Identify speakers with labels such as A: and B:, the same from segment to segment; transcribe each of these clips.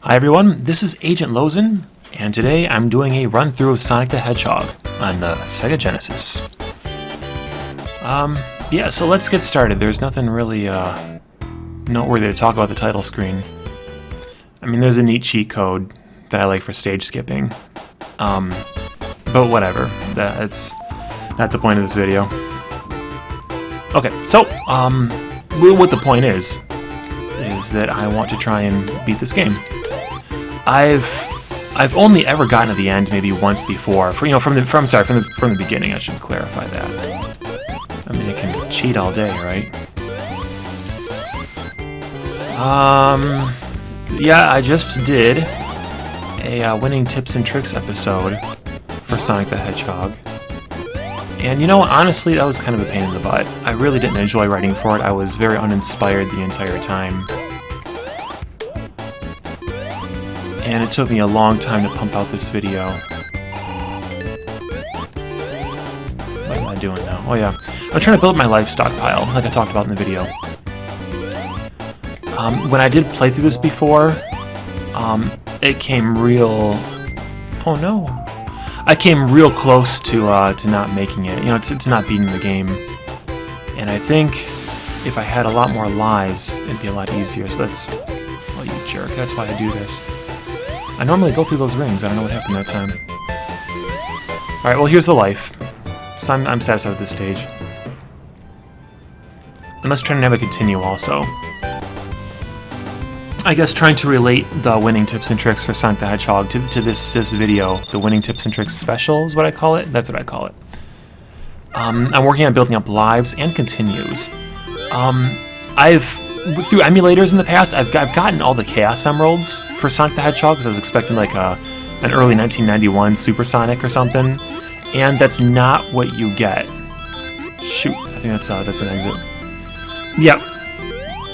A: Hi everyone, this is Agent Lozen, and today I'm doing a run-through of Sonic the Hedgehog on the Sega Genesis. Yeah, so let's get started. There's nothing really noteworthy to talk about the title screen. I mean, there's a neat cheat code that I like for stage skipping, but whatever, that's not the point of this video. Okay, so, what the point is that I want to try and beat this game. I've only ever gotten to the end maybe once before. From the beginning. I should clarify that. I mean, I can cheat all day, right? Yeah, I just did a winning tips and tricks episode for Sonic the Hedgehog. And you know what, honestly, that was kind of a pain in the butt. I really didn't enjoy writing for it. I was very uninspired the entire time. And it took me a long time to pump out this video. What am I doing now? Oh yeah, I'm trying to build my life stockpile, like I talked about in the video. When I did play through this before, it came real... Oh no. I came real close to not making it. You know, to not beating the game. And I think if I had a lot more lives, it'd be a lot easier. So that's... Oh, you jerk. That's why I do this. I normally go through those rings. I don't know what happened that time. Alright, well, here's the life. So I'm satisfied with this stage. I must try and have a continue also. I guess trying to relate the winning tips and tricks for Sonic the Hedgehog to this video, the winning tips and tricks special is what I call it. That's what I call it. I'm working on building up lives and continues. Through emulators in the past, I've gotten all the Chaos Emeralds for Sonic the Hedgehog because I was expecting like an early 1991 Super Sonic or something, and that's not what you get. Shoot, I think that's an exit. Yep.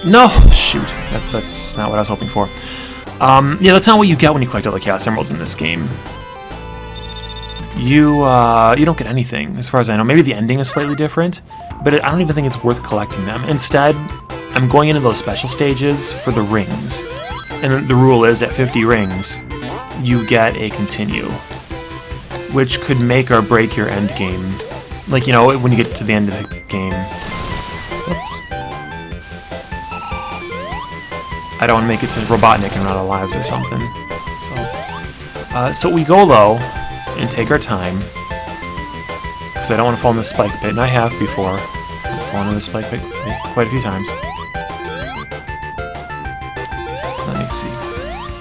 A: No, shoot, that's not what I was hoping for. Yeah, that's not what you get when you collect all the Chaos Emeralds in this game. You don't get anything, as far as I know. Maybe the ending is slightly different, but I don't even think it's worth collecting them. Instead, I'm going into those special stages for the rings. And the rule is, at 50 rings, you get a continue, which could make or break your end game. Like, you know, when you get to the end of the game. Whoops. I don't want to make it to Robotnik and run out of lives or something. So we go low and take our time, because I don't want to fall in the spike pit, and I have before. I've fallen in the spike pit quite a few times. Let me see.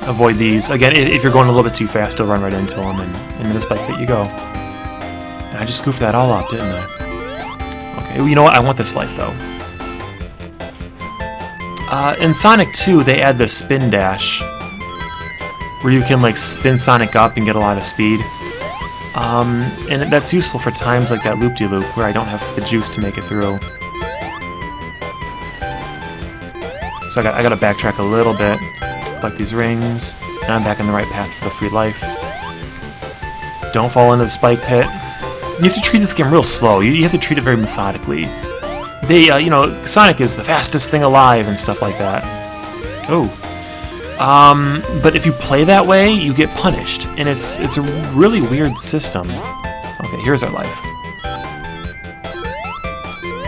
A: Avoid these. Again, if you're going a little bit too fast, you'll run right into them, and into the spike pit you go. And I just goofed that all up, didn't I? Okay, well, you know what? I want this life, though. In Sonic 2, they add the spin dash, where you can like spin Sonic up and get a lot of speed. And that's useful for times like that loop-de-loop where I don't have the juice to make it through. So I gotta backtrack a little bit, collect these rings, and I'm back on the right path for the free life. Don't fall into the spike pit. You have to treat this game real slow. You have to treat it very methodically. You know, Sonic is the fastest thing alive and stuff like that. Oh. But if you play that way, you get punished, and it's a really weird system. Okay, here's our life.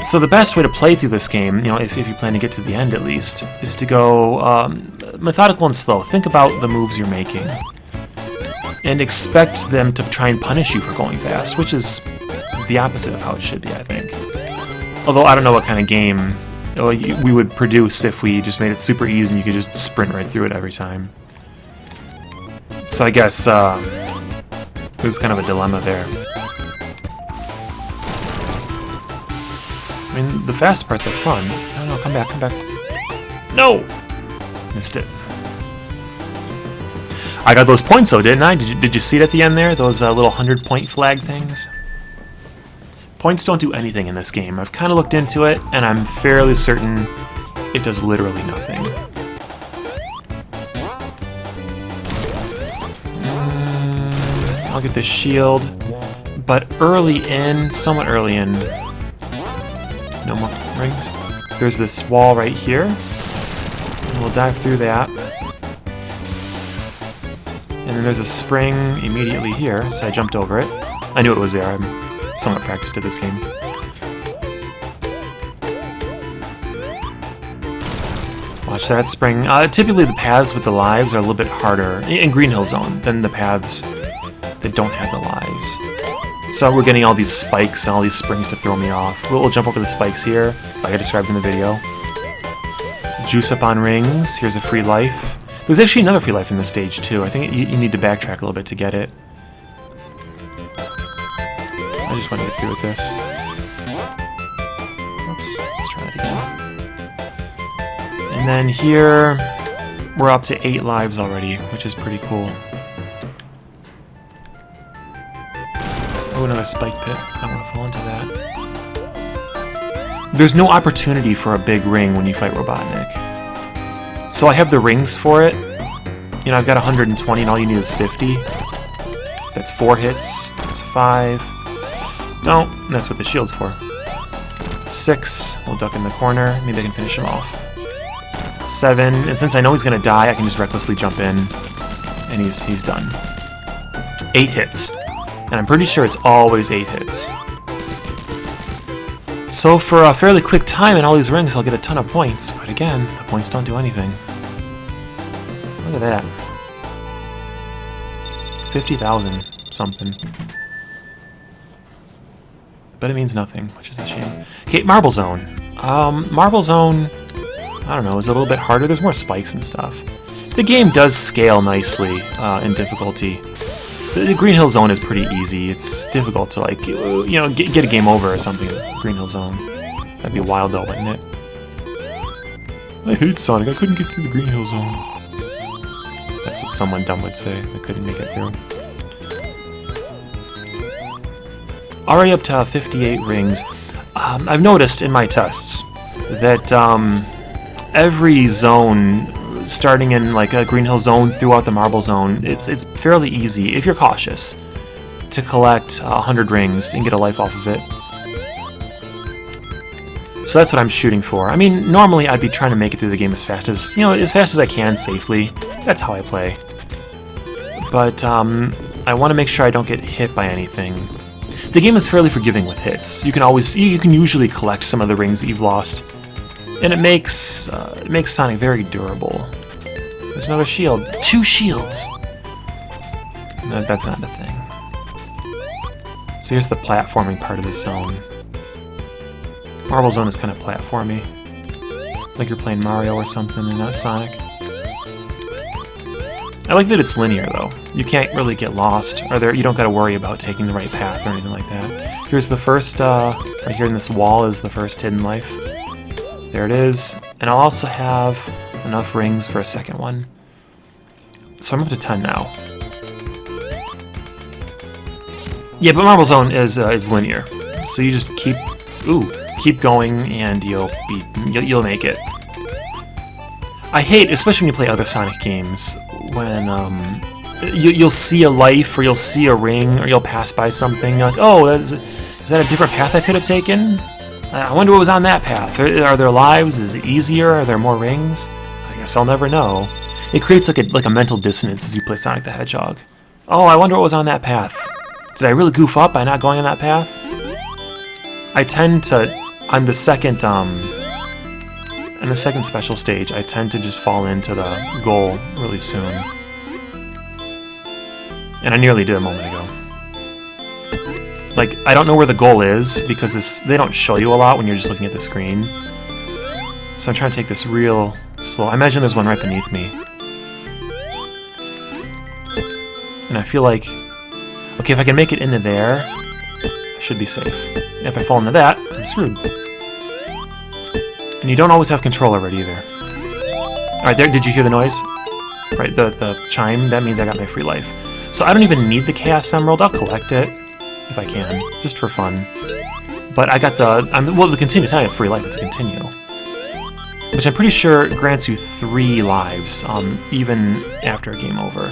A: So the best way to play through this game, you know, if you plan to get to the end at least, is to go methodical and slow. Think about the moves you're making, and expect them to try and punish you for going fast, which is the opposite of how it should be, I think. Although I don't know what kind of game we would produce if we just made it super easy and you could just sprint right through it every time. So I guess there's kind of a dilemma there. I mean, the fast parts are fun. I don't know, come back. No! Missed it. I got those points though, didn't I? Did you see it at the end there? Those little 100-point flag things? Points don't do anything in this game. I've kind of looked into it, and I'm fairly certain it does literally nothing. I'll get this shield, but somewhat early in, no more rings. There's this wall right here, and we'll dive through that. And then there's a spring immediately here, so I jumped over it. I knew it was there. I'm somewhat practiced at this game. Watch that spring. Typically the paths with the lives are a little bit harder in Green Hill Zone than the paths that don't have the lives. So we're getting all these spikes and all these springs to throw me off. We'll jump over the spikes here, like I described in the video. Juice up on rings. Here's a free life. There's actually another free life in this stage too. I think you need to backtrack a little bit to get it. I just want to get through with this. Oops, let's try that again. And then here, we're up to 8 lives already, which is pretty cool. Oh, another spike pit. I don't want to fall into that. There's no opportunity for a big ring when you fight Robotnik. So I have the rings for it. You know, I've got 120 and all you need is 50. That's 4 hits. That's 5. Don't. That's what the shield's for. 6. We'll duck in the corner. Maybe I can finish him off. 7. And since I know he's going to die, I can just recklessly jump in. And he's done. 8 hits. And I'm pretty sure it's always 8 hits. So for a fairly quick time in all these rings, I'll get a ton of points. But again, the points don't do anything. Look at that. 50,000 something. But it means nothing, which is a shame. Okay, Marble Zone. Marble Zone, I don't know, is a little bit harder. There's more spikes and stuff. The game does scale nicely in difficulty. The Green Hill Zone is pretty easy. It's difficult to, like, you know, get a game over or something in Green Hill Zone. That'd be wild though, wouldn't it? I hate Sonic. I couldn't get through the Green Hill Zone. That's what someone dumb would say. I couldn't make it through. Already up to 58 rings. I've noticed in my tests that every zone, starting in like a Green Hill Zone throughout the Marble Zone, it's fairly easy, if you're cautious, to collect 100 rings and get a life off of it. So that's what I'm shooting for. I mean, normally I'd be trying to make it through the game as fast as I can safely. That's how I play. But I want to make sure I don't get hit by anything. The game is fairly forgiving with hits. You can usually collect some of the rings that you've lost, and it makes Sonic very durable. There's another shield. 2 shields! No, that's not the thing. So here's the platforming part of the zone. Marble Zone is kind of platformy. Like you're playing Mario or something and not Sonic. I like that it's linear though. You can't really get lost, or you don't gotta worry about taking the right path or anything like that. Here's the first, right here in this wall is the first hidden life. There it is. And I'll also have enough rings for a second one. So I'm up to 10 now. Yeah, but Marble Zone is linear. So you just keep going and you'll make it. I hate, especially when you play other Sonic games, when you'll see a life or you'll see a ring or you'll pass by something. You're like, oh, is that a different path I could have taken? I wonder what was on that path. Are there lives? Is it easier? Are there more rings? I guess I'll never know. It creates like a mental dissonance as you play Sonic the Hedgehog. Oh, I wonder what was on that path. Did I really goof up by not going on that path? I tend to, on the second special stage, I tend to just fall into the goal really soon. And I nearly did a moment ago. Like, I don't know where the goal is, because they don't show you a lot when you're just looking at the screen. So I'm trying to take this real slow. I imagine there's one right beneath me. And I feel like, okay, if I can make it into there, I should be safe. If I fall into that, I'm screwed. And you don't always have control over it either. Alright, there, did you hear the noise? Right, the chime, that means I got my free life. So I don't even need the Chaos Emerald, I'll collect it, if I can, just for fun. But I got the continue, it's not a free life, it's a continue. Which I'm pretty sure grants you 3 lives, even after a game over.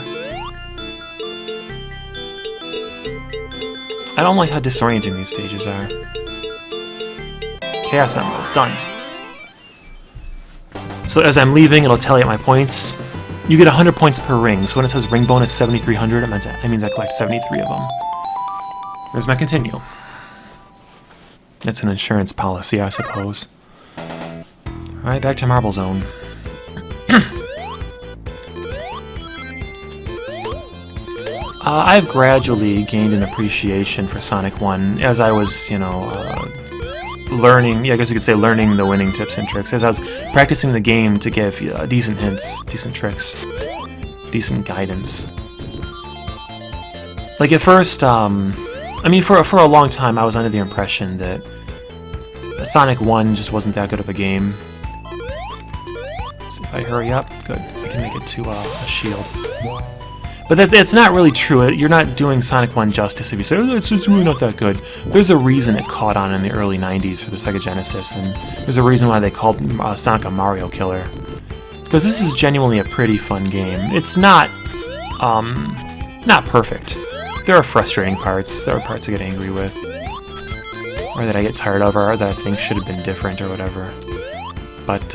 A: I don't like how disorienting these stages are. Chaos Emerald, done. So as I'm leaving, it'll tally up my points. You get 100 points per ring, so when it says ring bonus 7,300, that means I collect 73 of them. There's my continue. That's an insurance policy, I suppose. Alright, back to Marble Zone. I've gradually gained an appreciation for Sonic 1 as I was, you know, learning, yeah, I guess you could say learning the winning tips and tricks, as I was practicing the game to give decent hints, decent tricks, decent guidance. Like at first, I mean, for a long time I was under the impression that Sonic 1 just wasn't that good of a game. Let's see if I hurry up. Good. I can make it to a shield. But that's not really true. You're not doing Sonic 1 justice if you say, oh, it's really not that good. There's a reason it caught on in the early 90s for the Sega Genesis, and there's a reason why they called Sonic a Mario killer. Because this is genuinely a pretty fun game. It's not perfect. There are frustrating parts. There are parts I get angry with, or that I get tired of, or that I think should have been different, or whatever. But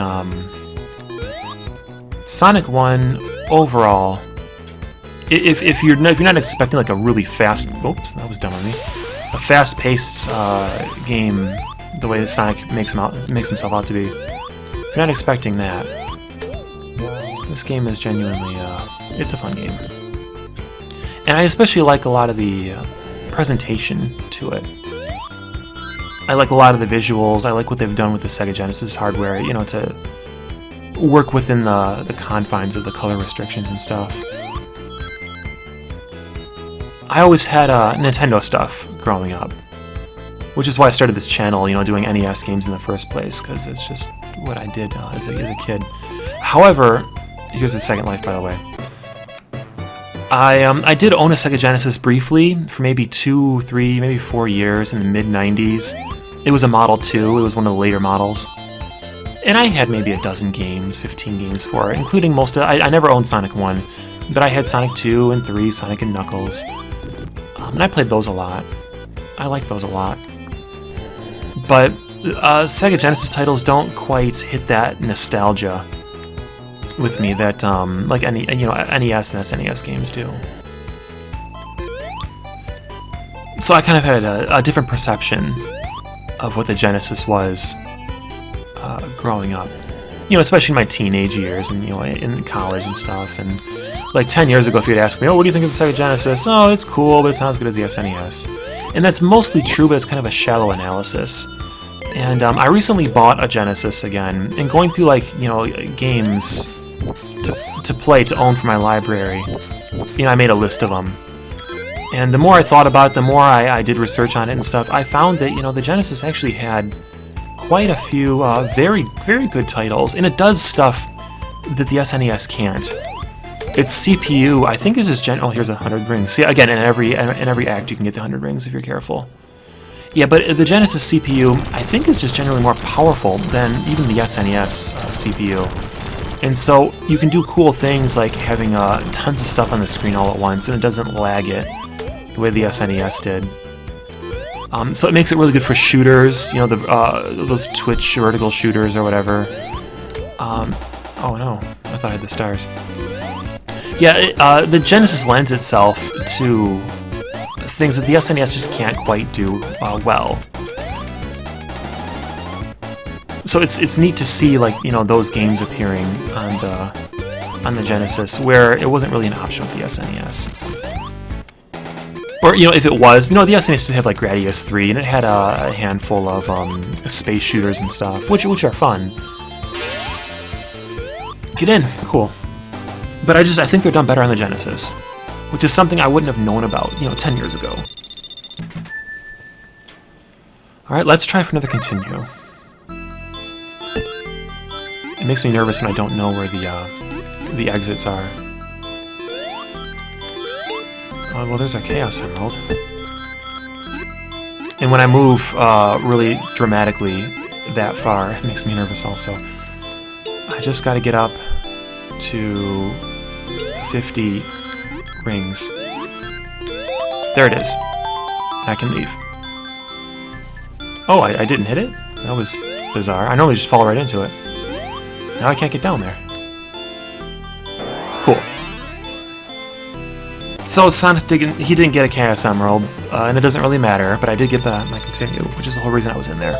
A: Sonic 1 overall, if you're not expecting like a really fast, oops, that was dumb on me, a fast-paced game, the way that Sonic makes himself out to be, if you're not expecting that, this game is genuinely, it's a fun game. And I especially like a lot of the presentation to it. I like a lot of the visuals. I like what they've done with the Sega Genesis hardware, you know, to work within the confines of the color restrictions and stuff. I always had Nintendo stuff growing up, which is why I started this channel, you know, doing NES games in the first place, because it's just what I did as a kid. However, here's the Second Life, by the way. I did own a Sega Genesis briefly for maybe 2, 3, maybe 4 years in the mid-90s. It was a Model 2, it was one of the later models. And I had maybe a dozen games, 15 games for it, including most of... I never owned Sonic 1, but I had Sonic 2 and 3, Sonic and Knuckles. And I played those a lot. I liked those a lot. But Sega Genesis titles don't quite hit that nostalgia with me that like any, you know, NES and SNES games do. So I kind of had a different perception of what the Genesis was growing up. You know, especially in my teenage years and, you know, in college and stuff. And like 10 years ago, if you'd asked me, oh, what do you think of the Sega Genesis? Oh, it's cool, but it's not as good as the SNES. And that's mostly true, but it's kind of a shallow analysis. And I recently bought a Genesis again, and going through, like, you know, games to play, to own for my library, you know, I made a list of them. And the more I thought about it, the more I did research on it and stuff, I found that, you know, the Genesis actually had quite a few very, very good titles, and it does stuff that the SNES can't. Its CPU, I think, is just oh, here's 100 rings. See, again, in every act you can get the 100 rings if you're careful. Yeah, but the Genesis CPU, I think, is just generally more powerful than even the SNES CPU. And so you can do cool things like having tons of stuff on the screen all at once, and it doesn't lag it the way the SNES did. So it makes it really good for shooters, you know, those Twitch vertical shooters or whatever. Oh no, I thought I had the stars. Yeah, the Genesis lends itself to things that the SNES just can't quite do well. So it's neat to see, like, you know, those games appearing on the Genesis where it wasn't really an option with the SNES. Or, you know, if it was, you know, the SNES did have like Gradius 3, and it had a handful of space shooters and stuff, which are fun. Get in, cool. But I think they're done better on the Genesis, which is something I wouldn't have known about, you know, 10 years ago. All right, let's try for another continue. It makes me nervous when I don't know where the exits are. Oh, well, there's a Chaos Emerald. And when I move really dramatically that far, it makes me nervous also. I just got to get up to 50 rings. There it is. I can leave. Oh, I didn't hit it? That was bizarre. I normally just fall right into it. Now I can't get down there. Cool. So Sonic didn't get a Chaos Emerald, and it doesn't really matter, but I did get my continue, which is the whole reason I was in there.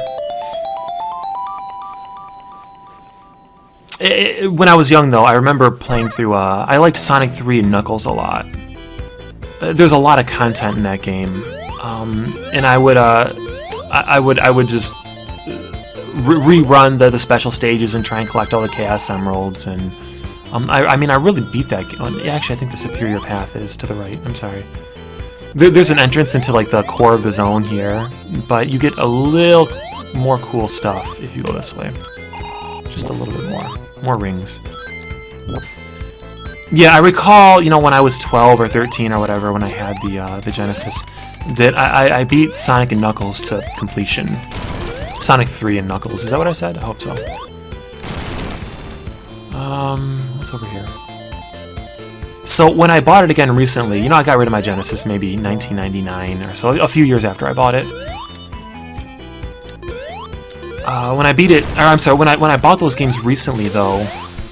A: When I was young, though, I remember playing through. I liked Sonic 3 and Knuckles a lot. There's a lot of content in that game, and I would just rerun the special stages and try and collect all the Chaos Emeralds. And I mean, I really beat that game. Actually, I think the superior path is to the right. I'm sorry. There's an entrance into like the core of the zone here, but you get a little more cool stuff if you go this way. Just a little bit more rings. Yeah, I recall, you know, when I was 12 or 13 or whatever, when I had the Genesis, that I beat Sonic and Knuckles to completion. Sonic 3 and Knuckles. Is that what I said? I hope so. What's over here? So when I bought it again recently, you know, I got rid of my Genesis maybe 1999 or so, a few years after I bought it. When I beat it, or I'm sorry, when I bought those games recently, though,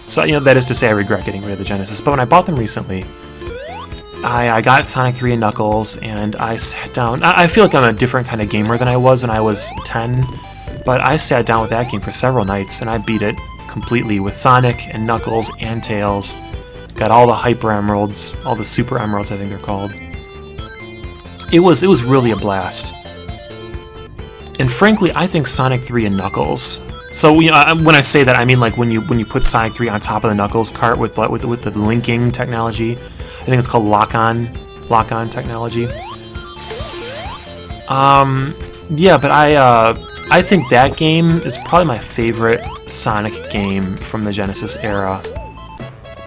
A: so you know, that is to say, I regret getting rid of the Genesis. But when I bought them recently, I got Sonic 3 and Knuckles, and I sat down. I feel like I'm a different kind of gamer than I was when I was 10, but I sat down with that game for several nights, and I beat it completely with Sonic and Knuckles and Tails. Got all the Hyper Emeralds, all the Super Emeralds, I think they're called. It was really a blast. And frankly, I think Sonic 3 and Knuckles. So you know, when I say that, I mean like when you put Sonic 3 on top of the Knuckles cart with the linking technology. I think it's called lock-on technology. Yeah, but I think that game is probably my favorite Sonic game from the Genesis era.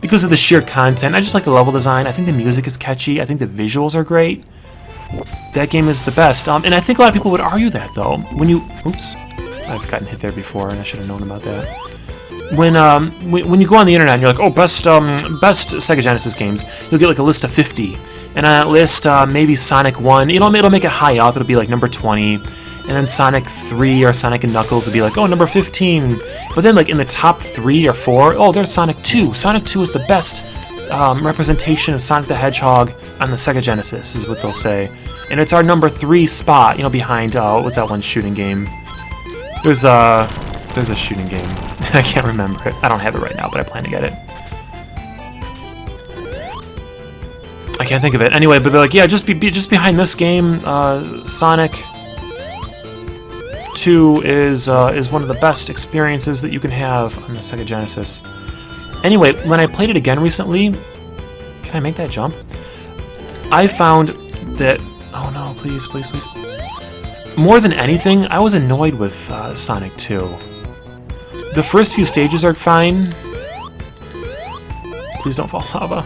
A: Because of the sheer content, I just like the level design. I think the music is catchy. I think the visuals are great. That game is the best. And I think a lot of people would argue that, though. When you... Oops. I've gotten hit there before, and I should have known about that. When you go on the internet and you're like, oh, best Sega Genesis games, you'll get like a list of 50. And on that list, maybe Sonic 1, it'll make it high up. It'll be like number 20. And then Sonic 3 or Sonic and Knuckles will be like, oh, number 15. But then like in the top 3 or 4, oh, there's Sonic 2. Sonic 2 is the best representation of Sonic the Hedgehog on the Sega Genesis, is what they'll say. And it's our number 3 spot, you know, behind, what's that one shooting game? There's a shooting game. I can't remember it. I don't have it right now, but I plan to get it. I can't think of it. Anyway, but they're like, yeah, just behind this game, Sonic 2 is one of the best experiences that you can have on the Sega Genesis. Anyway, when I played it again recently, can I make that jump? I found that, oh no, please. More than anything, I was annoyed with Sonic 2. The first few stages are fine. Please don't fall lava.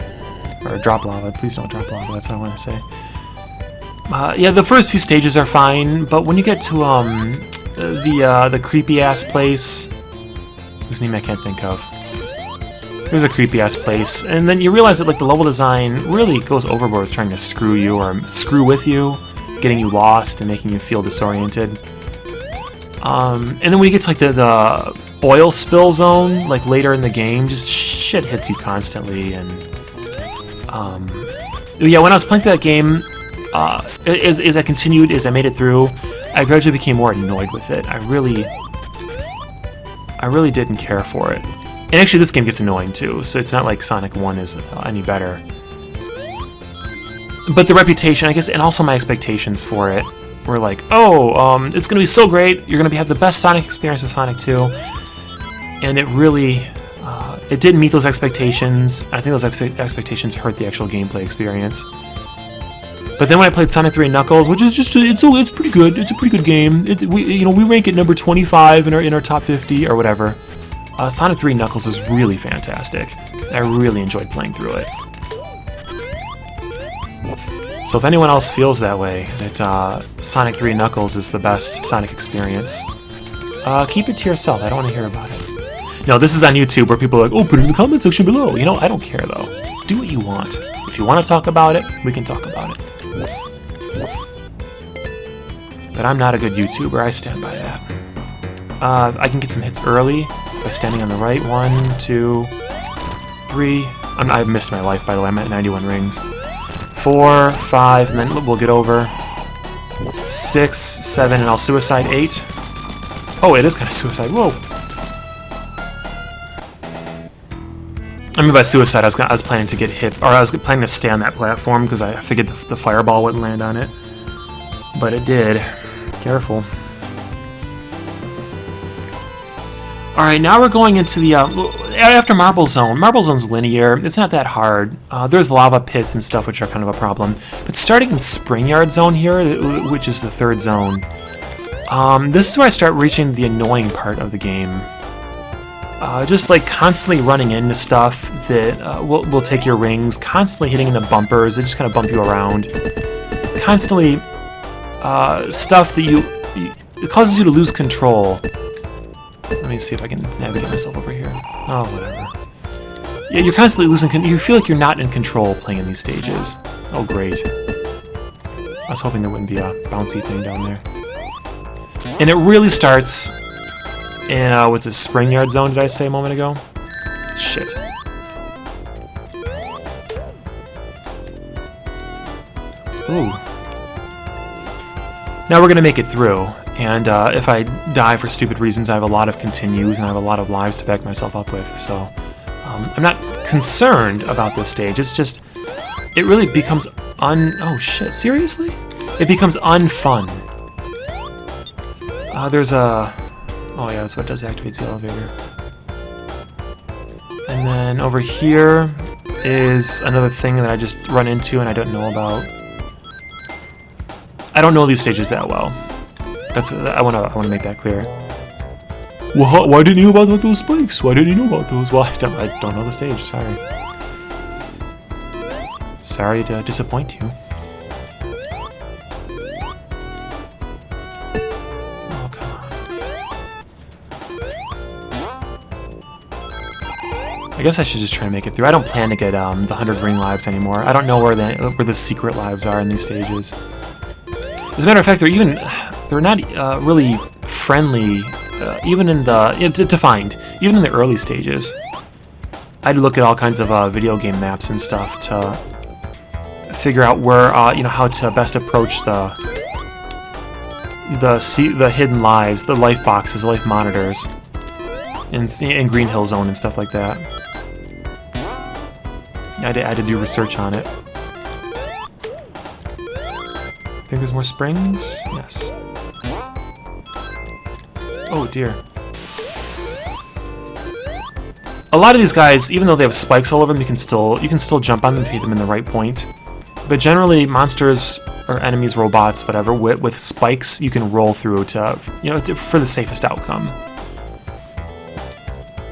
A: Or drop lava. Please don't drop lava, that's what I want to say. Yeah, the first few stages are fine, but when you get to the creepy-ass place, whose name I can't think of. There's a creepy-ass place, and then you realize that like the level design really goes overboard with trying to screw you or screw with you, getting you lost and making you feel disoriented. And then when you get to like the oil spill zone, like later in the game, just shit hits you constantly. And yeah, when I was playing through that game, as I continued, as I made it through, I gradually became more annoyed with it. I really didn't care for it. And actually, this game gets annoying too, so it's not like Sonic 1 is any better. But the reputation, I guess, and also my expectations for it were like, oh, it's going to be so great, you're going to have the best Sonic experience with Sonic 2. And it really, it didn't meet those expectations. I think those expectations hurt the actual gameplay experience. But then when I played Sonic 3 and Knuckles, which is just, it's pretty good, it's a pretty good game. We rank it number 25 in our top 50 or whatever. Sonic 3 Knuckles was really fantastic. I really enjoyed playing through it. So if anyone else feels that way, that Sonic 3 Knuckles is the best Sonic experience, keep it to yourself. I don't want to hear about it. No, this is on YouTube where people are like, oh, put it in the comment section below. You know, I don't care though. Do what you want. If you want to talk about it, we can talk about it. But I'm not a good YouTuber, I stand by that. I can get some hits early by standing on the right. 1, 2, 3. I've missed my life, by the way. I'm at 91 rings. 4, 4, 5, and then we'll get over. 6, 7, and I'll suicide 8. Oh, it is kind of suicide. Whoa. I mean, by suicide, I was planning to get hit, or I was planning to stay on that platform because I figured the fireball wouldn't land on it. But it did. Careful. Alright, now we're going into the, after Marble Zone. Marble Zone's linear. It's not that hard. There's lava pits and stuff, which are kind of a problem. But starting in Spring Yard Zone here, which is the third zone, this is where I start reaching the annoying part of the game. Just like constantly running into stuff that will take your rings, constantly hitting the bumpers, they just kind of bump you around. Constantly stuff that it causes you to lose control. Let me see if I can navigate myself over here. Oh, whatever. Yeah, you're constantly losing. You feel like you're not in control playing in these stages. Oh, great. I was hoping there wouldn't be a bouncy thing down there. And it really starts in what's a Spring Yard Zone? Did I say a moment ago? Shit. Ooh. Now we're gonna make it through. And if I die for stupid reasons, I have a lot of continues and I have a lot of lives to back myself up with. So I'm not concerned about this stage. It's just, it really becomes oh shit, seriously? It becomes unfun. There's a, oh yeah, that's what does activates the elevator. And then over here is another thing that I just run into and I don't know about. I don't know these stages that well. I want to make that clear. Well, why didn't you know about those spikes? Why didn't you know about those? Well, I don't know the stage. Sorry. Sorry to disappoint you. Oh, come on. I guess I should just try to make it through. I don't plan to get the 100 ring lives anymore. I don't know where the secret lives are in these stages. As a matter of fact, they're not really friendly, even in the, it's defined, even in the early stages. I had to look at all kinds of video game maps and stuff to figure out where, how to best approach the hidden lives, the life boxes, the life monitors, in Green Hill Zone and stuff like that. I had to do research on it. Think there's more springs? Yes. Oh dear. A lot of these guys, even though they have spikes all over them, you can still jump on them if you hit them in the right point. But generally, monsters or enemies, robots, whatever, with spikes, you can roll through for the safest outcome.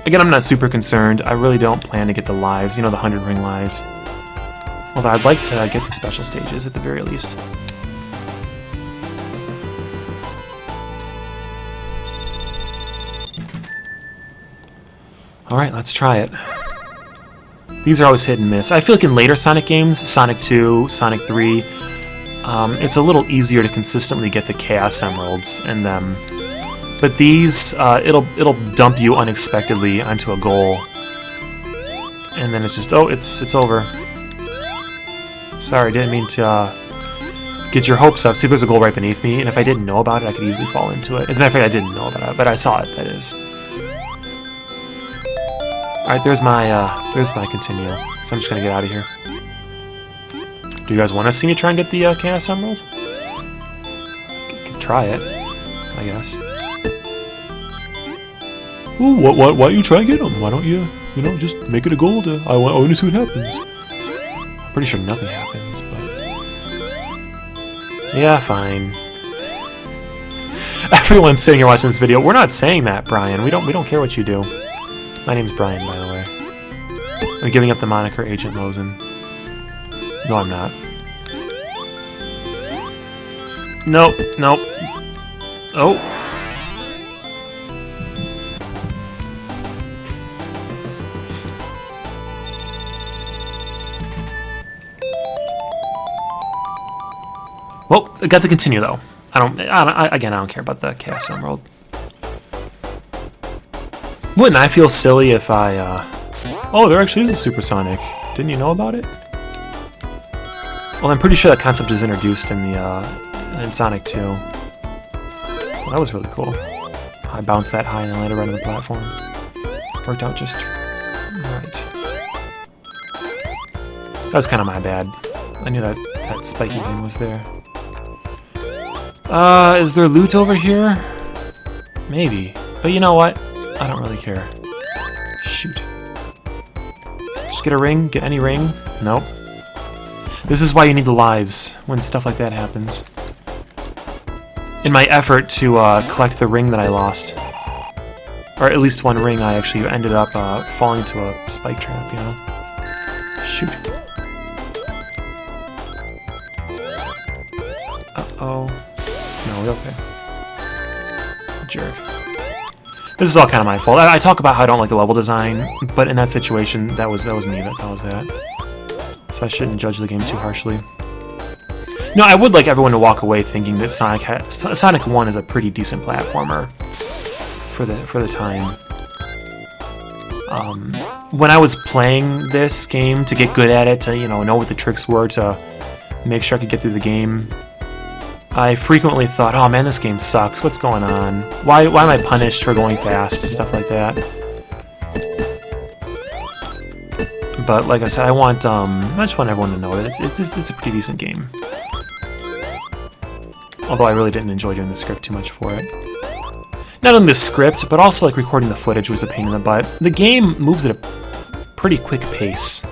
A: Again, I'm not super concerned. I really don't plan to get the lives, the 100 ring lives. Although I'd like to get the special stages at the very least. Alright, let's try it. These are always hit and miss. I feel like in later Sonic games, Sonic 2, Sonic 3, it's a little easier to consistently get the Chaos Emeralds in them. But these, it'll dump you unexpectedly onto a goal. And then it's just, oh, it's over. Sorry, didn't mean to get your hopes up. See, there's a goal right beneath me, and if I didn't know about it, I could easily fall into it. As a matter of fact, I didn't know about it, but I saw it, that is. Alright, there's my continue. So I'm just gonna get out of here. Do you guys want to see me try and get the Chaos Emerald? Could try it, I guess. Ooh, why don't you try and get them? Why don't you, just make it a goal to, I want to see what happens. I'm pretty sure nothing happens, but... Yeah, fine. Everyone's sitting here watching this video. We're not saying that, Brian. We don't care what you do. My name's Brian, by the way. I'm giving up the moniker Agent Lozen. No, I'm not. Nope. Oh. Well, I got to continue though. I don't care about the Chaos Emerald. Wouldn't I feel silly if I, oh, there actually is a supersonic. Didn't you know about it? Well, I'm pretty sure that concept is introduced in the in Sonic 2. Well, that was really cool. I bounced that high and then landed right on the platform. Worked out just right. That was kind of my bad. I knew that spiky thing was there. Is there loot over here? Maybe. But you know what? I don't really care. Shoot. Just get a ring? Get any ring? Nope. This is why you need the lives when stuff like that happens. In my effort to collect the ring that I lost, or at least one ring, I actually ended up falling into a spike trap, you know? Shoot. Uh-oh. No, we're okay. Jerk. This is all kind of my fault. I talk about how I don't like the level design, but in that situation, that was me that caused that. So I shouldn't judge the game too harshly. No, I would like everyone to walk away thinking that Sonic 1 is a pretty decent platformer for the time. When I was playing this game to get good at it, to know what the tricks were to make sure I could get through the game, I frequently thought, oh man, this game sucks, what's going on? Why am I punished for going fast? Stuff like that. But like I said, I just want everyone to know that it's a pretty decent game. Although I really didn't enjoy doing the script too much for it. Not only the script, but also like recording the footage was a pain in the butt. The game moves at a pretty quick pace.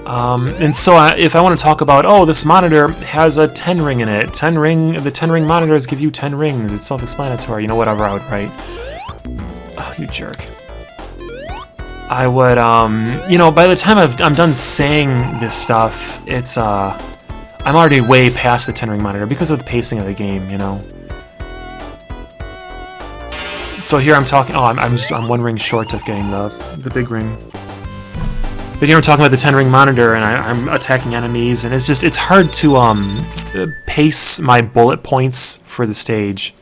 A: And so if I want to talk about, oh, this monitor has a 10 ring in it. The 10 ring monitors give you 10 rings. It's self-explanatory. Whatever I would write. Oh, you jerk. I would, by the time I'm done saying this stuff, it's, I'm already way past the 10 ring monitor because of the pacing of the game, So here I'm talking, I'm one ring short of getting the big ring. But here I'm talking about the 10 ring monitor, and I'm attacking enemies, and it's hard to pace my bullet points for the stage.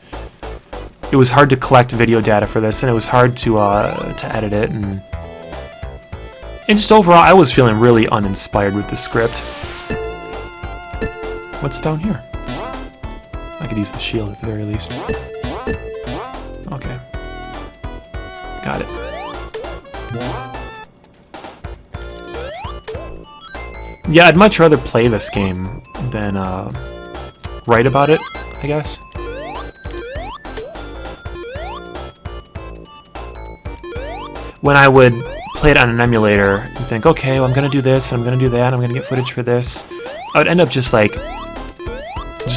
A: It was hard to collect video data for this, and it was hard to edit it, and just overall, I was feeling really uninspired with the script. What's down here? I could use the shield at the very least. Okay. Got it. Yeah, I'd much rather play this game than write about it, I guess. When I would play it on an emulator and think, okay, well, I'm gonna do this, and I'm gonna do that, and I'm gonna get footage for this, I would end up just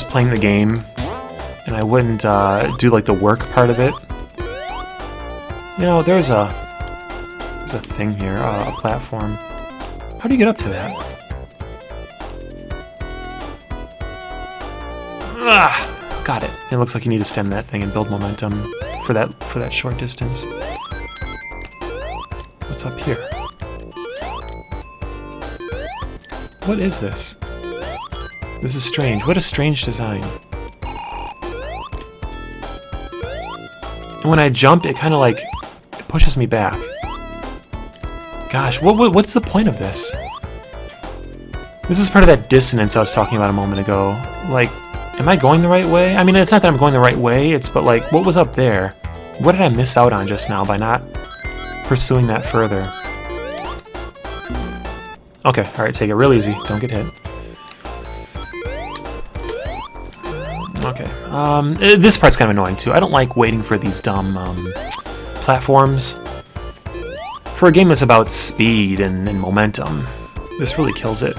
A: playing the game, and I wouldn't do like the work part of it. There's a thing here, a platform. How do you get up to that? Got it. It looks like you need to stem that thing and build momentum for that short distance. What's up here? What is this? This is strange. What a strange design. And when I jump, it kind of it pushes me back. Gosh, what's the point of this? This is part of that dissonance I was talking about a moment ago. Am I going the right way? I mean, it's not that I'm going the right way, but what was up there? What did I miss out on just now by not pursuing that further? Okay, alright, take it real easy. Don't get hit. Okay, this part's kind of annoying too. I don't like waiting for these dumb platforms. For a game that's about speed and momentum, this really kills it.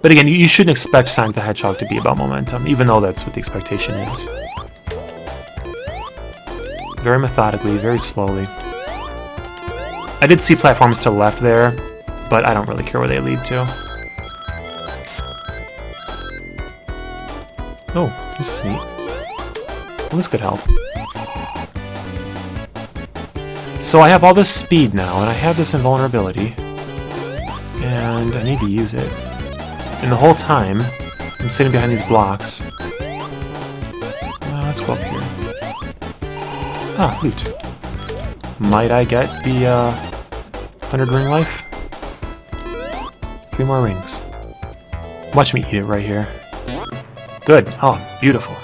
A: But again, you shouldn't expect Sonic the Hedgehog to be about momentum, even though that's what the expectation is. Very methodically, very slowly. I did see platforms to the left there, but I don't really care where they lead to. Oh, this is neat. Well, this could help. So I have all this speed now, and I have this invulnerability, and I need to use it. And the whole time, I'm sitting behind these blocks. Let's go up here. Ah, loot. Might I get the 100 ring life? 3 more rings. Watch me eat it right here. Good. Oh, beautiful.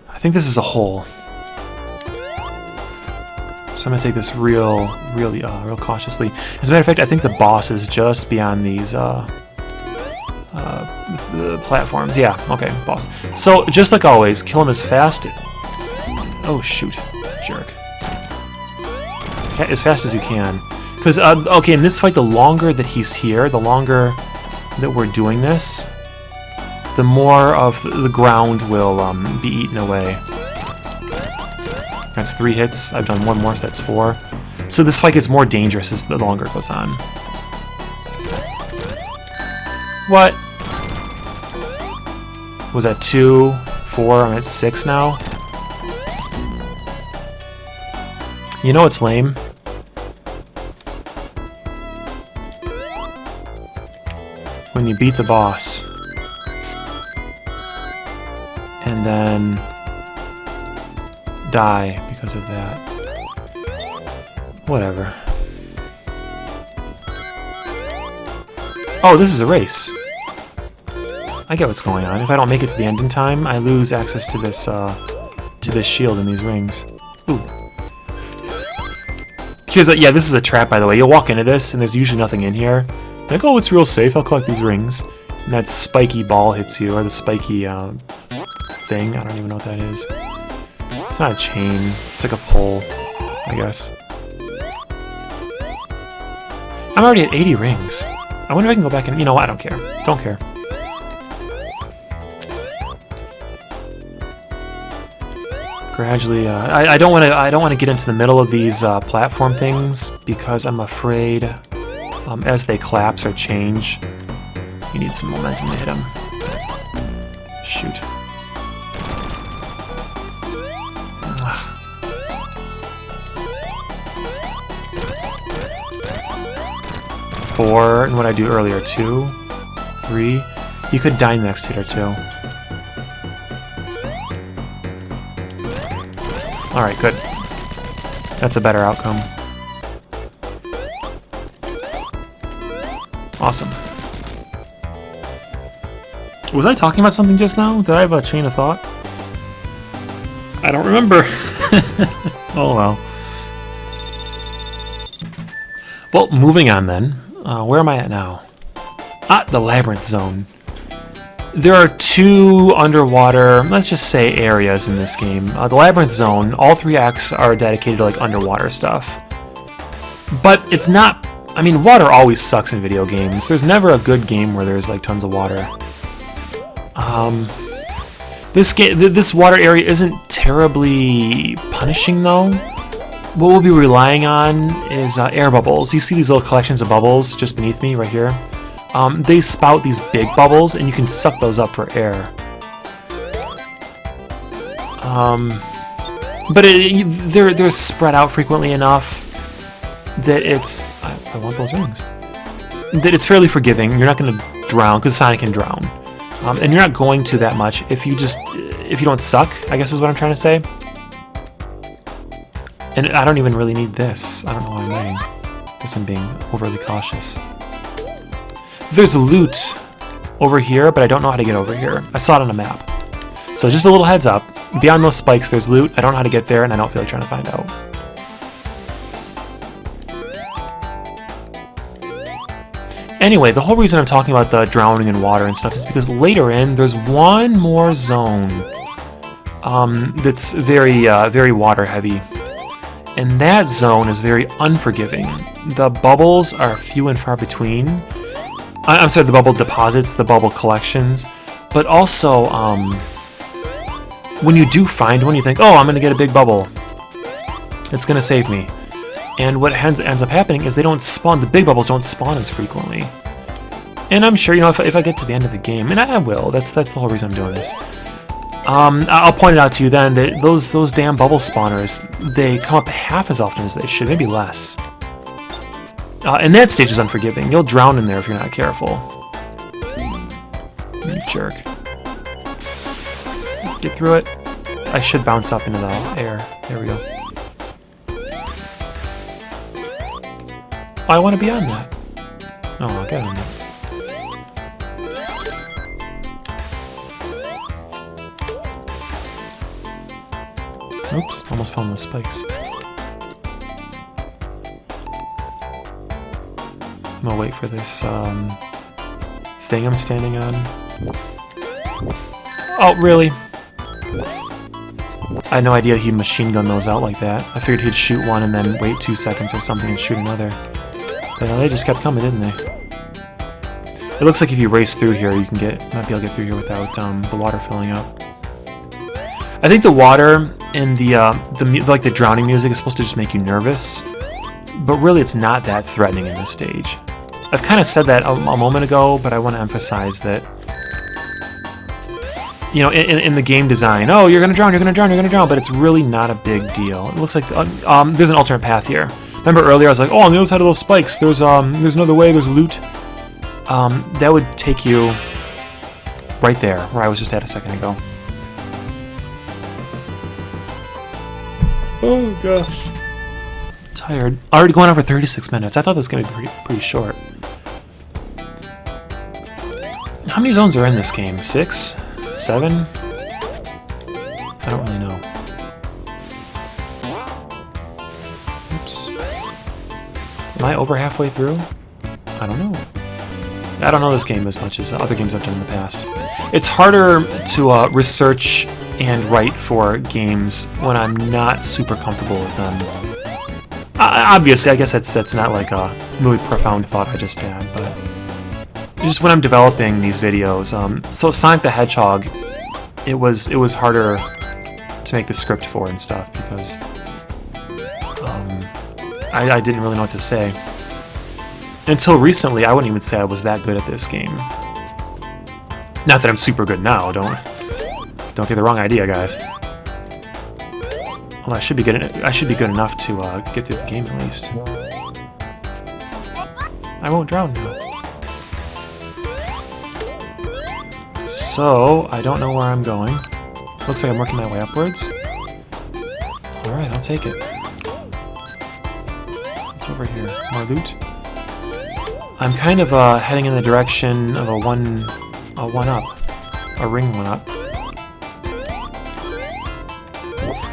A: I think this is a hole. So I'm gonna take this real cautiously. As a matter of fact, I think the boss is just beyond these the platforms. Yeah, okay, boss. So just like always, kill him as fast. Oh shoot, jerk. As fast as you can, because okay, in this fight, the longer that he's here, the longer that we're doing this, the more of the ground will be eaten away. That's 3 hits. I've done 1 more, so that's 4. So this fight gets more dangerous as the longer it goes on. What? Was that 2, 4? I'm at 6 now. You know what's lame? When you beat the boss, and then die because of that. Whatever. Oh, this is a race. I get what's going on. If I don't make it to the end in time, I lose access to this shield and these rings. Ooh. Here's a, yeah, this is a trap, by the way. You'll walk into this, and there's usually nothing in here. Like, oh, it's real safe. I'll collect these rings. And that spiky ball hits you, or the spiky thing. I don't even know what that is. It's not a chain. It's like a pole, I guess. I'm already at 80 rings. I wonder if I can go back and... You know what? I don't care. Don't care. Gradually, I don't want to get into the middle of these platform things because I'm afraid as they collapse or change, you need some momentum to hit them. Shoot. Four, and what I do earlier, 2, 3. You could die in the next hit or 2. Alright, good. That's a better outcome. Awesome. Was I talking about something just now? Did I have a chain of thought? I don't remember. Oh well. Well, moving on then. Where am I at now? Ah, the Labyrinth Zone. There are 2 underwater, let's just say, areas in this game. The Labyrinth Zone, all 3 acts are dedicated to like underwater stuff. But it's not, I mean, water always sucks in video games. There's never a good game where there's like tons of water. This water area isn't terribly punishing though. What we'll be relying on is air bubbles. You see these little collections of bubbles just beneath me right here? They spout these big bubbles, and you can suck those up for air. But they're spread out frequently enough that it's... I want those rings. That it's fairly forgiving. You're not going to drown, because Sonic can drown. And you're not going to that much if you don't suck, I guess is what I'm trying to say. And I don't even really need this. I don't know why I'm waiting. I guess I'm being overly cautious. There's loot over here, but I don't know how to get over here. I saw it on a map. So just a little heads up. Beyond those spikes, there's loot. I don't know how to get there, and I don't feel like trying to find out. Anyway, the whole reason I'm talking about the drowning in water and stuff is because later in, there's one more zone that's very water heavy. And that zone is very unforgiving. The bubbles are few and far between. I'm sorry, the bubble deposits, the bubble collections. But also, when you do find one, you think, oh, I'm going to get a big bubble. It's going to save me. And what ends up happening is they don't spawn, the big bubbles don't spawn as frequently. And I'm sure, you know, if I get to the end of the game, and I will, that's the whole reason I'm doing this. I'll point it out to you then that those damn bubble spawners, they come up half as often as they should, maybe less. And that stage is unforgiving. You'll drown in there if you're not careful. You jerk. Get through it. I should bounce up into the air. There we go. Oh, I want to be on that. Oh, get him. Oops, almost fell in those spikes. I'm gonna wait for this thing I'm standing on. Oh, really? I had no idea he'd machine gun those out like that. I figured he'd shoot one and then wait 2 seconds or something and shoot another. But no, they just kept coming, didn't they? It looks like if you race through here, you can might be able to get through here without the water filling up. I think the water and the drowning music is supposed to just make you nervous, but really it's not that threatening in this stage. I've kind of said that a moment ago, but I want to emphasize that, you know, in the game design, oh, you're gonna drown, you're gonna drown, you're gonna drown, but it's really not a big deal. It looks like there's an alternate path here. Remember earlier I was like, oh, on the other side of those spikes, there's another way, there's loot. That would take you right there, where I was just at a second ago. Oh gosh. Tired. Already going on for 36 minutes. I thought this was gonna be pretty short. How many zones are in this game? 6? 7? I don't really know. Oops. Am I over halfway through? I don't know. I don't know this game as much as other games I've done in the past. It's harder to research and write for games when I'm not super comfortable with them. Obviously, I guess that's not like a really profound thought I just had, but just when I'm developing these videos. So Sonic the Hedgehog, it was harder to make the script for and stuff because I didn't really know what to say. Until recently, I wouldn't even say I was that good at this game. Not that I'm super good now. Don't get the wrong idea, guys. Well, I should be good enough to get through the game at least. I won't drown now. So I don't know where I'm going. Looks like I'm working my way upwards. All right, I'll take it. What's over here? More loot. I'm kind of heading in the direction of a ring one up.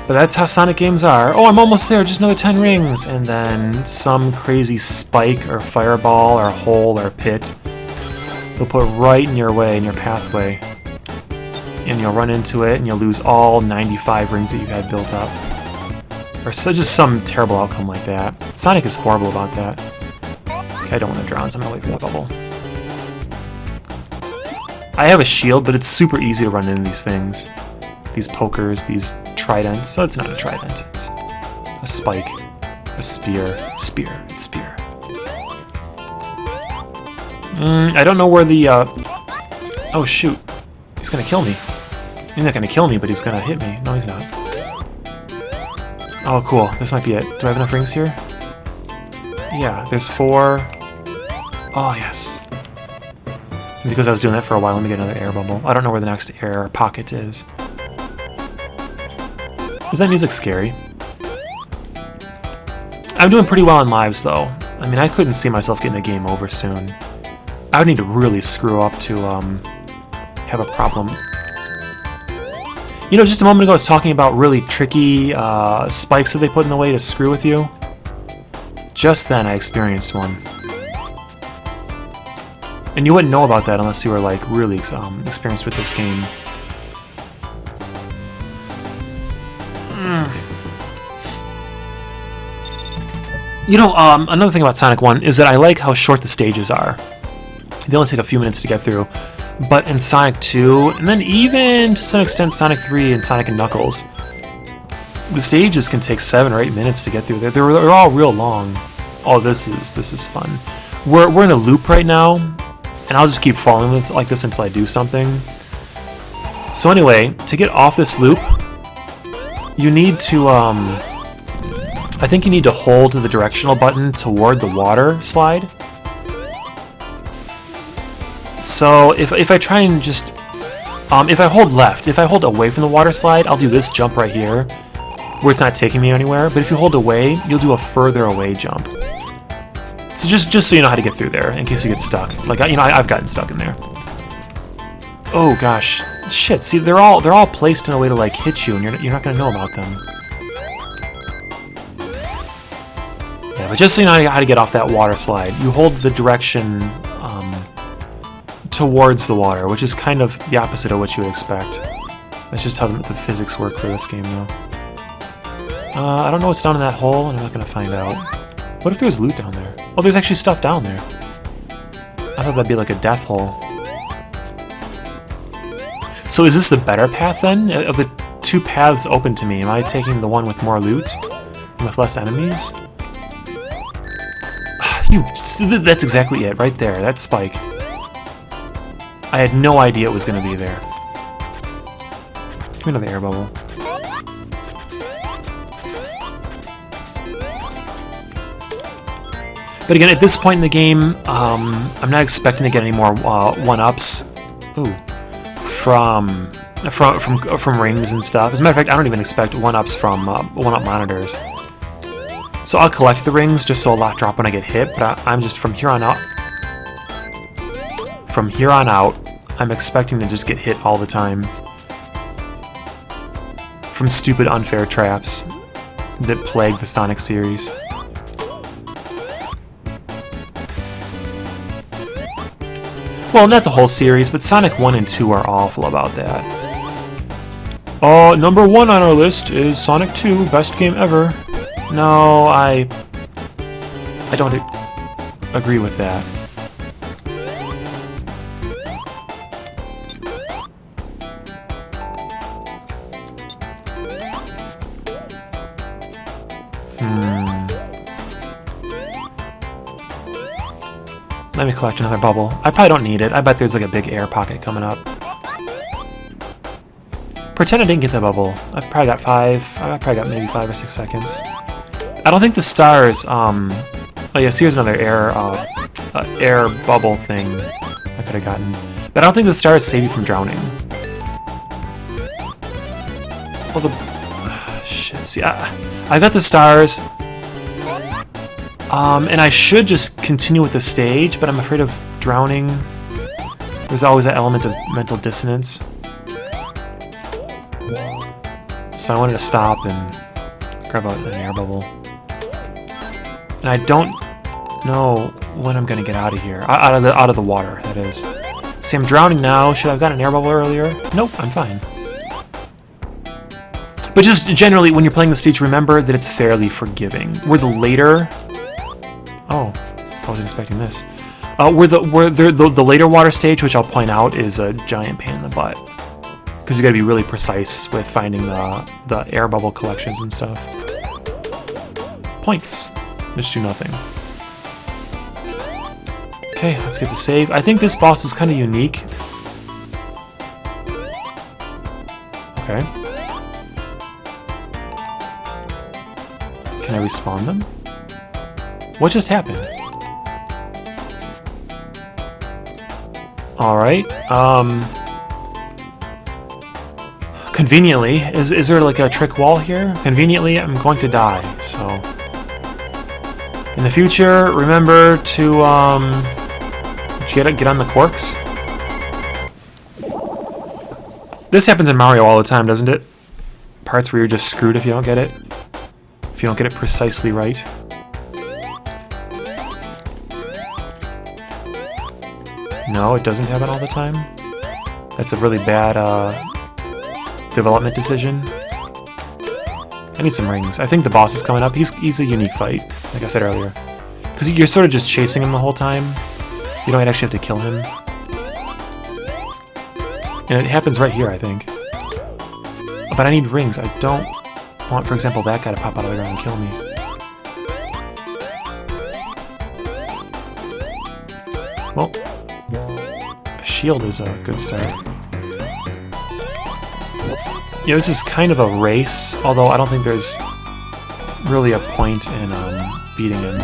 A: But that's how Sonic games are. Oh, I'm almost there, just another 10 rings! And then some crazy spike or fireball or hole or pit they'll put right in your way, in your pathway. And you'll run into it and you'll lose all 95 rings that you had built up. Or just some terrible outcome like that. Sonic is horrible about that. Okay, I don't want to drown, so I'm gonna wait for that bubble. I have a shield, but it's super easy to run into these things. These pokers, these tridents. So it's not a trident, it's a spike, a spear. It's spear. I don't know where the, oh shoot. He's gonna kill me. He's not gonna kill me, but he's gonna hit me. No, he's not. Oh, cool. This might be it. Do I have enough rings here? Yeah, there's 4. Oh, yes. And because I was doing that for a while, let me get another air bubble. I don't know where the next air pocket is. Is that music scary? I'm doing pretty well in lives, though. I mean, I couldn't see myself getting a game over soon. I would need to really screw up to have a problem. You know, just a moment ago I was talking about really tricky spikes that they put in the way to screw with you. Just then I experienced one. And you wouldn't know about that unless you were like really experienced with this game. You know, another thing about Sonic 1 is that I like how short the stages are. They only take a few minutes to get through. But in Sonic 2, and then even to some extent Sonic 3 and Sonic and Knuckles, the stages can take 7 or 8 minutes to get through. They're all real long. Oh, this is fun. We're in a loop right now, and I'll just keep following like this until I do something. So anyway, to get off this loop, you need to I think you need to hold the directional button toward the water slide. So if I try and just if I hold left, if I hold away from the water slide, I'll do this jump right here where it's not taking me anywhere. But if you hold away, you'll do a further away jump. So just so you know how to get through there, in case you get stuck. Like, you know, I've gotten stuck in there. Oh gosh, shit. See, they're all placed in a way to like hit you, and you're not gonna know about them. Yeah, but just so you know how to get off that water slide, you hold the direction towards the water, which is kind of the opposite of what you would expect. That's just how the physics work for this game, though. I don't know what's down in that hole, and I'm not gonna find out. What if there's loot down there? Oh, there's actually stuff down there. I thought that'd be like a death hole. So is this the better path then? Of the two paths open to me, am I taking the one with more loot and with less enemies? That's exactly it, right there, that spike. I had no idea it was going to be there. Give me another air bubble. But again, at this point in the game, I'm not expecting to get any more one-ups. Ooh. From rings and stuff. As a matter of fact, I don't even expect one-ups from one-up monitors. So I'll collect the rings just so a lot drop when I get hit, but I'm just from here on out. From here on out, I'm expecting to just get hit all the time. From stupid, unfair traps that plague the Sonic series. Well, not the whole series, but Sonic 1 and 2 are awful about that. Number 1 on our list is Sonic 2, best game ever. No, I don't agree with that. Let me collect another bubble. I probably don't need it. I bet there's like a big air pocket coming up. Pretend I didn't get that bubble. I've probably got 5. I've probably got maybe 5 or 6 seconds. I don't think the stars. Oh yes, here's another air bubble thing I could have gotten. But I don't think the stars save you from drowning. Well, shit. See, I got the stars. And I should just continue with the stage, but I'm afraid of drowning. There's always that element of mental dissonance. So I wanted to stop and grab out an air bubble. And I don't know when I'm gonna get out of here. Out of the water, that is. See, I'm drowning now. Should I have gotten an air bubble earlier? Nope, I'm fine. But just generally, when you're playing the stage, remember that it's fairly forgiving. Where the later... Oh, I wasn't expecting this. Where the later water stage, which I'll point out, is a giant pain in the butt. Because you gotta be really precise with finding the air bubble collections and stuff. Points. Just do nothing. Okay, let's get the save. I think this boss is kind of unique. Okay. Can I respawn them? What just happened? Alright, conveniently, is there like a trick wall here? Conveniently, I'm going to die, so... In the future, remember to, get on the corks? This happens in Mario all the time, doesn't it? Parts where you're just screwed if you don't get it. If you don't get it precisely right. No, it doesn't happen all the time. That's a really bad development decision. I need some rings. I think the boss is coming up. He's a unique fight, like I said earlier. Because you're sort of just chasing him the whole time. You don't actually have to kill him. And it happens right here, I think. But I need rings. I don't want, for example, that guy to pop out of the ground and kill me. Well... shield is a good start. Yeah, this is kind of a race, although I don't think there's really a point in beating him.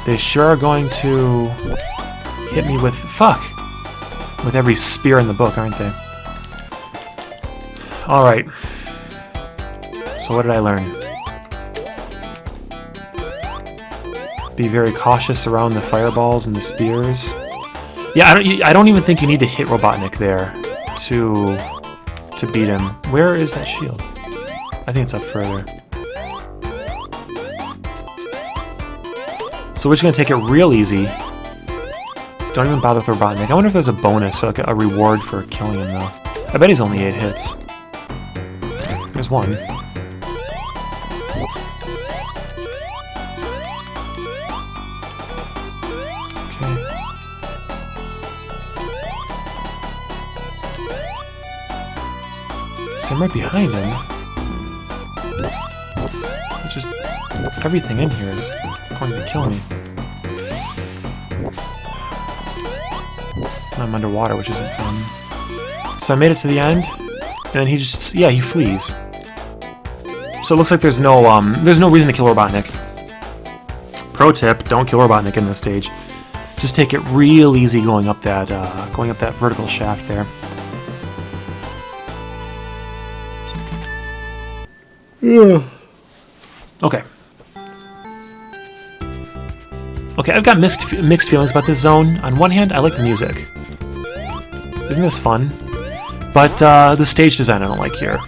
A: They sure are going to hit me with... fuck! With every spear in the book, aren't they? Alright. So what did I learn? Be very cautious around the fireballs and the spears. Yeah, I don't even think you need to hit Robotnik there to beat him. Where is that shield? I think it's up further. So we're just gonna take it real easy. Don't even bother with Robotnik. I wonder if there's a bonus or like a reward for killing him though. I bet he's only 8 hits. There's one. Okay. So I'm right behind him. It's just everything in here is going to kill me. I'm underwater, which isn't fun. So I made it to the end, and then he just, yeah, he flees. So it looks like there's no reason to kill Robotnik. Pro tip: don't kill Robotnik in this stage. Just take it real easy going up that vertical shaft there. Okay. Okay, I've got mixed feelings about this zone. On one hand, I like the music. Isn't this fun? But the stage design I don't like here.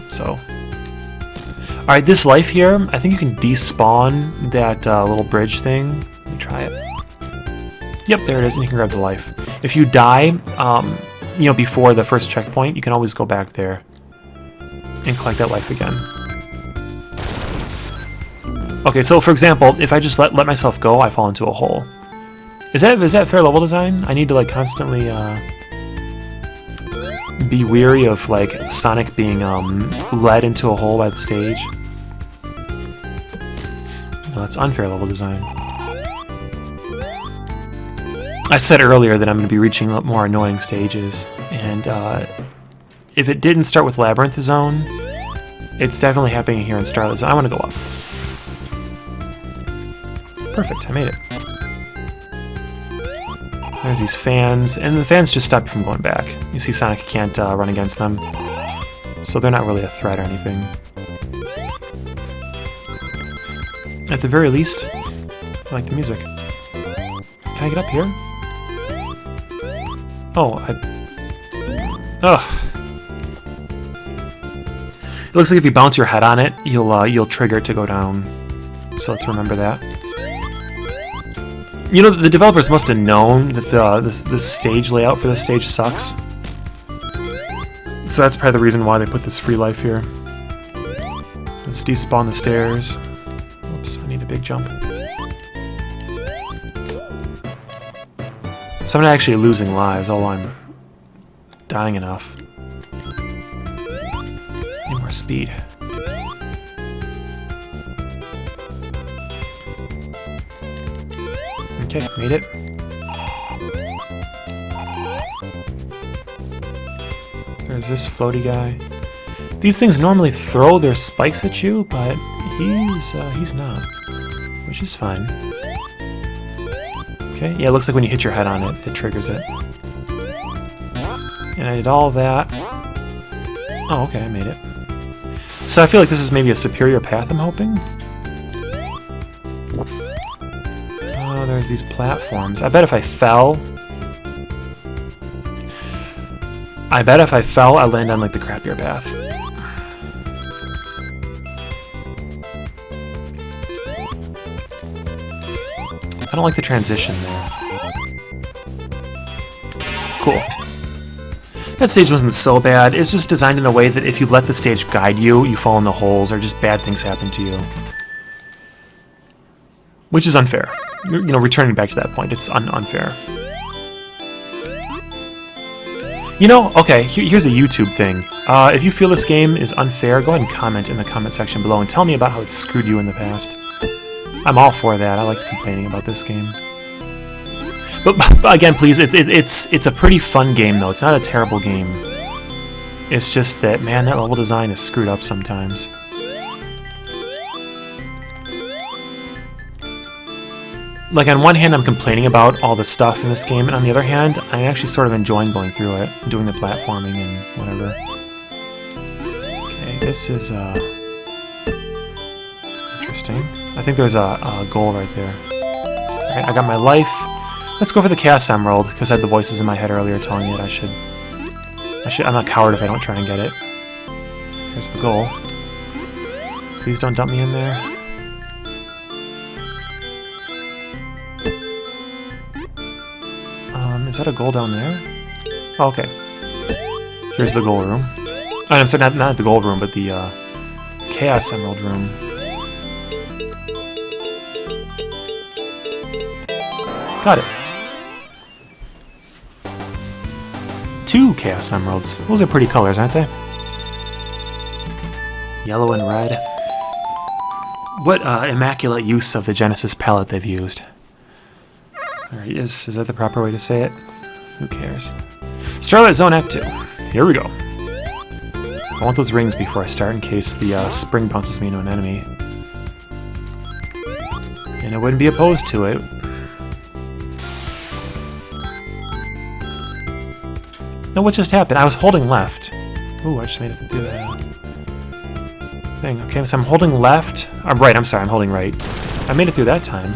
A: So, all right, this life here, I think you can despawn that little bridge thing. Let me try it. Yep, there it is, and you can grab the life. If you die, you know, before the first checkpoint, you can always go back there and collect that life again. Okay, so for example, if I just let myself go, I fall into a hole. Is that fair level design? I need to like constantly be weary of like Sonic being led into a hole by the stage. No, that's unfair level design. I said earlier that I'm going to be reaching more annoying stages, and if it didn't start with Labyrinth Zone, it's definitely happening here in Starlight Zone. I want to go up. Perfect, I made it. There's these fans, and the fans just stop you from going back. You see Sonic can't run against them, so they're not really a threat or anything. At the very least, I like the music. Can I get up here? Oh, ugh. It looks like if you bounce your head on it, you'll trigger it to go down. So let's remember that. You know, the developers must have known that the stage layout for this stage sucks. So that's probably the reason why they put this free life here. Let's despawn the stairs. Oops, I need a big jump. So I'm not actually losing lives, although I'm dying enough. Need more speed. Okay, made it. There's this floaty guy. These things normally throw their spikes at you, but he's not, which is fine. Okay, yeah, it looks like when you hit your head on it, it triggers it. And I did all that. Oh, okay, I made it. So I feel like this is maybe a superior path, I'm hoping. Oh, there's these platforms. I bet if I fell, I'd land on like the crappier path. I don't like the transition there. Cool. That stage wasn't so bad. It's just designed in a way that if you let the stage guide you, you fall into holes or just bad things happen to you. Which is unfair. You know, returning back to that point, it's unfair. You know, okay, here's a YouTube thing. If you feel this game is unfair, go ahead and comment in the comment section below and tell me about how it's screwed you in the past. I'm all for that. I like complaining about this game. But again, please, it's a pretty fun game, though. It's not a terrible game. It's just that, man, that level design is screwed up sometimes. Like, on one hand, I'm complaining about all the stuff in this game, and on the other hand, I'm actually sort of enjoying going through it, doing the platforming and whatever. Okay, this is, interesting. I think there's a goal right there. Alright, I got my life. Let's go for the Chaos Emerald, because I had the voices in my head earlier telling me that I should... I'm a coward if I don't try and get it. Here's the goal. Please don't dump me in there. Is that a goal down there? Oh, okay. Here's the goal room. Oh, I'm sorry, not the gold room, but the Chaos Emerald room. Got it. 2 Chaos Emeralds. Those are pretty colors, aren't they? Yellow and red. What immaculate use of the Genesis palette they've used. Alright, is that the proper way to say it? Who cares? Starlight Zone Act 2. Here we go. I want those rings before I start in case the spring bounces me into an enemy. And I wouldn't be opposed to it. No, what just happened? I was holding left. Ooh, I just made it do that thing. Okay, so I'm holding left. I'm right, I'm sorry, I'm holding right. I made it through that time.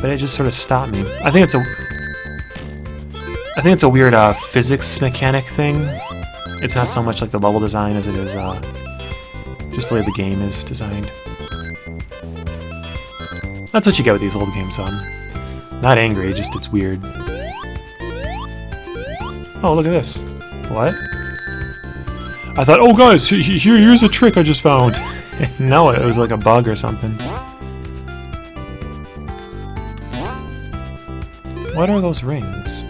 A: But it just sort of stopped me. I think it's a weird physics mechanic thing. It's not so much like the level design as it is just the way the game is designed. That's what you get with these old games, not angry, just it's weird. Oh, look at this. What? I thought, oh guys, here's a trick I just found. No, it was like a bug or something. What are those rings?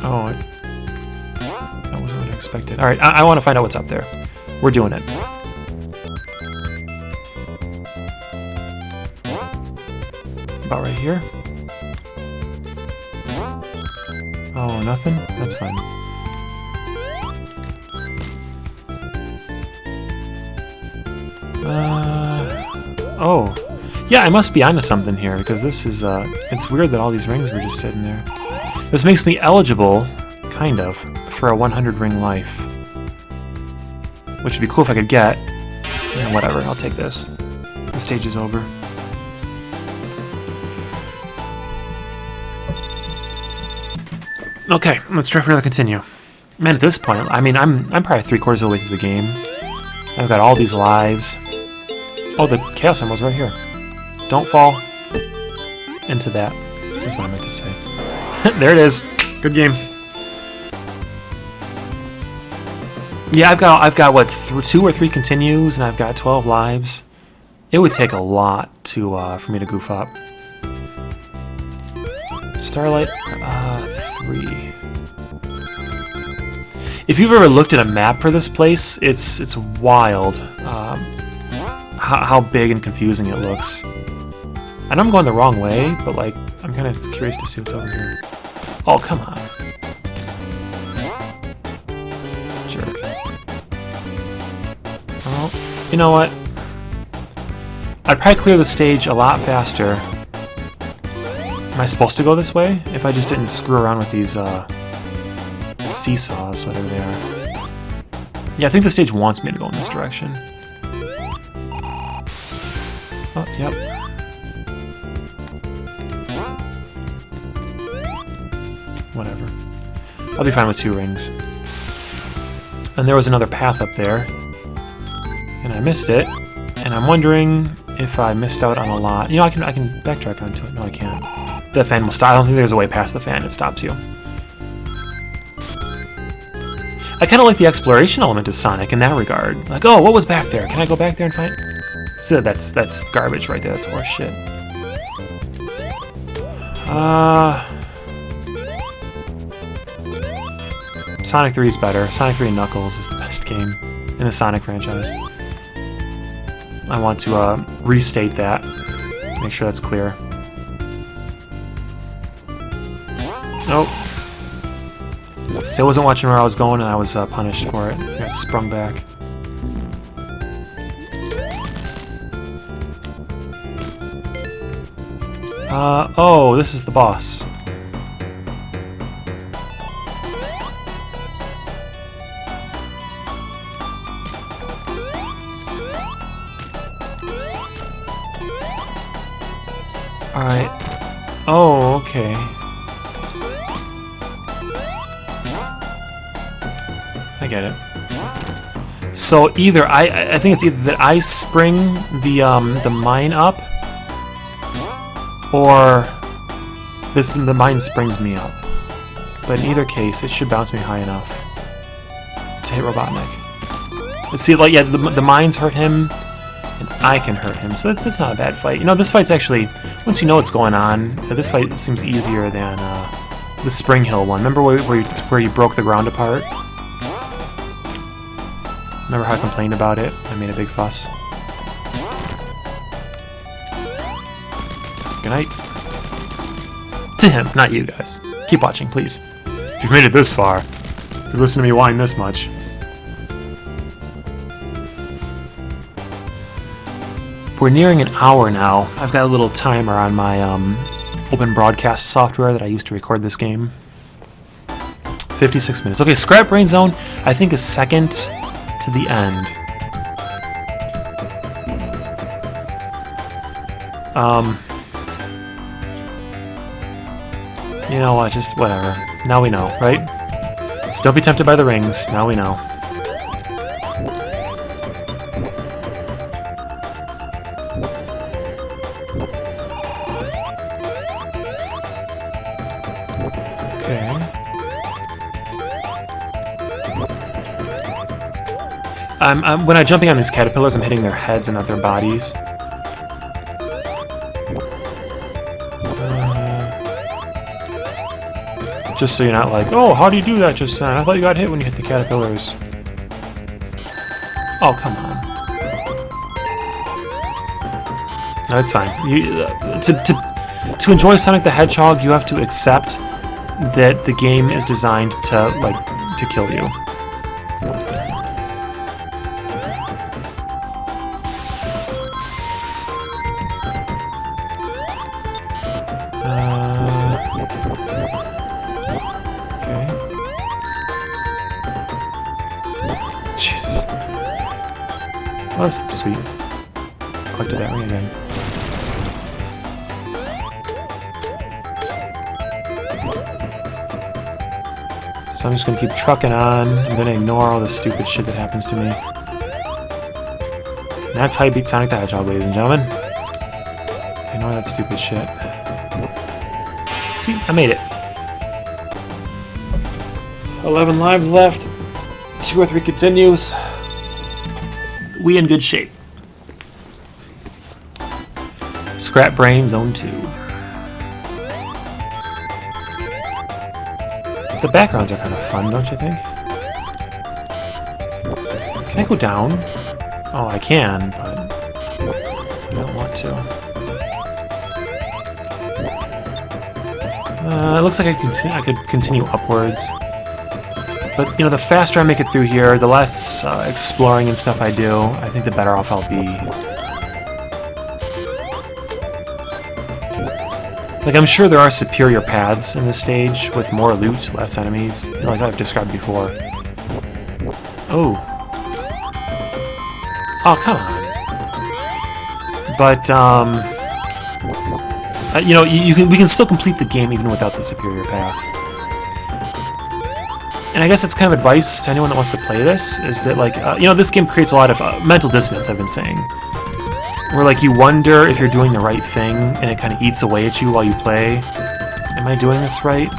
A: Oh, that wasn't what I expected. Alright, I want to find out what's up there. We're doing it. About right here? Oh, nothing? That's fine. Oh. Yeah, I must be onto something here, because this is, it's weird that all these rings were just sitting there. This makes me eligible, kind of, for a 100 ring life. Which would be cool if I could get. Yeah, whatever, I'll take this. The stage is over. Okay, let's try for another continue. Man, at this point, I mean, I'm probably 3/4 of the way through the game. I've got all these lives. Oh, the Chaos Emerald's right here. Don't fall into that. That's what I meant to say. There it is. Good game. Yeah, I've got what 2 or 3 continues, and I've got 12 lives. It would take a lot to for me to goof up. Starlight 3. If you've ever looked at a map for this place, it's wild how big and confusing it looks. I know I'm going the wrong way, but like I'm kind of curious to see what's over here. Oh, come on. Jerk. Well, you know what? I'd probably clear the stage a lot faster. Am I supposed to go this way? If I just didn't screw around with these seesaws, whatever they are. Yeah, I think the stage wants me to go in this direction. Oh, yep. Whatever. I'll be fine with 2 rings. And there was another path up there. And I missed it. And I'm wondering if I missed out on a lot. You know, I can backtrack onto it. No, I can't. The fan will stop. I don't think there's a way past the fan. It stops you. I kind of like the exploration element of Sonic in that regard. Like, oh, what was back there? Can I go back there and find... So that's garbage right there. That's horse shit. Sonic 3 is better. Sonic 3 and Knuckles is the best game in the Sonic franchise. I want to restate that. Make sure that's clear. Nope. See, I wasn't watching where I was going and I was punished for it. I got sprung back. Oh, this is the boss. Alright. Oh, okay. I get it. So either I think it's either that I spring the mine up, or the mine springs me up. But in either case, it should bounce me high enough to hit Robotnik. Let's see, like, yeah, the mines hurt him, and I can hurt him, so that's not a bad fight. You know, this fight's actually, once you know what's going on, this fight seems easier than the Spring Hill one. Remember where you broke the ground apart? Remember how I complained about it? I made a big fuss. Good night. To him, not you guys. Keep watching, please. If you've made it this far, if you listen to me whine this much. We're nearing an hour now. I've got a little timer on my open broadcast software that I used to record this game. 56 minutes. Okay, Scrap Brain Zone, I think, is second to the end. You know what, just whatever. Now we know, right? Just don't be tempted by the rings. Now we know. Okay. When I'm jumping on these caterpillars, I'm hitting their heads and not their bodies. Just so you're not like, oh, how do you do that just then? I thought you got hit when you hit the caterpillars. Oh, come on. No, it's fine. To enjoy Sonic the Hedgehog, you have to accept that the game is designed to kill you. Jesus. Well, that's sweet. Collected that ring again. So I'm just gonna keep trucking on. I'm gonna ignore all the stupid shit that happens to me. And that's how you beat Sonic the Hedgehog, ladies and gentlemen. Ignore that stupid shit. See, I made it. 11 lives left. 2 or 3 continues. We in good shape. Scrap Brain Zone 2. The backgrounds are kind of fun, don't you think? Can I go down? Oh, I can, but I don't want to. It looks like I could continue upwards. But, you know, the faster I make it through here, the less exploring and stuff I do, I think the better off I'll be. Like, I'm sure there are superior paths in this stage, with more loot, less enemies, you know, like I've described before. Oh. Oh, come on. But, you know, we can still complete the game even without the superior path. And I guess it's kind of advice to anyone that wants to play this, is that, like, you know, this game creates a lot of mental dissonance, I've been saying. Where, like, you wonder if you're doing the right thing, and it kind of eats away at you while you play. Am I doing this right?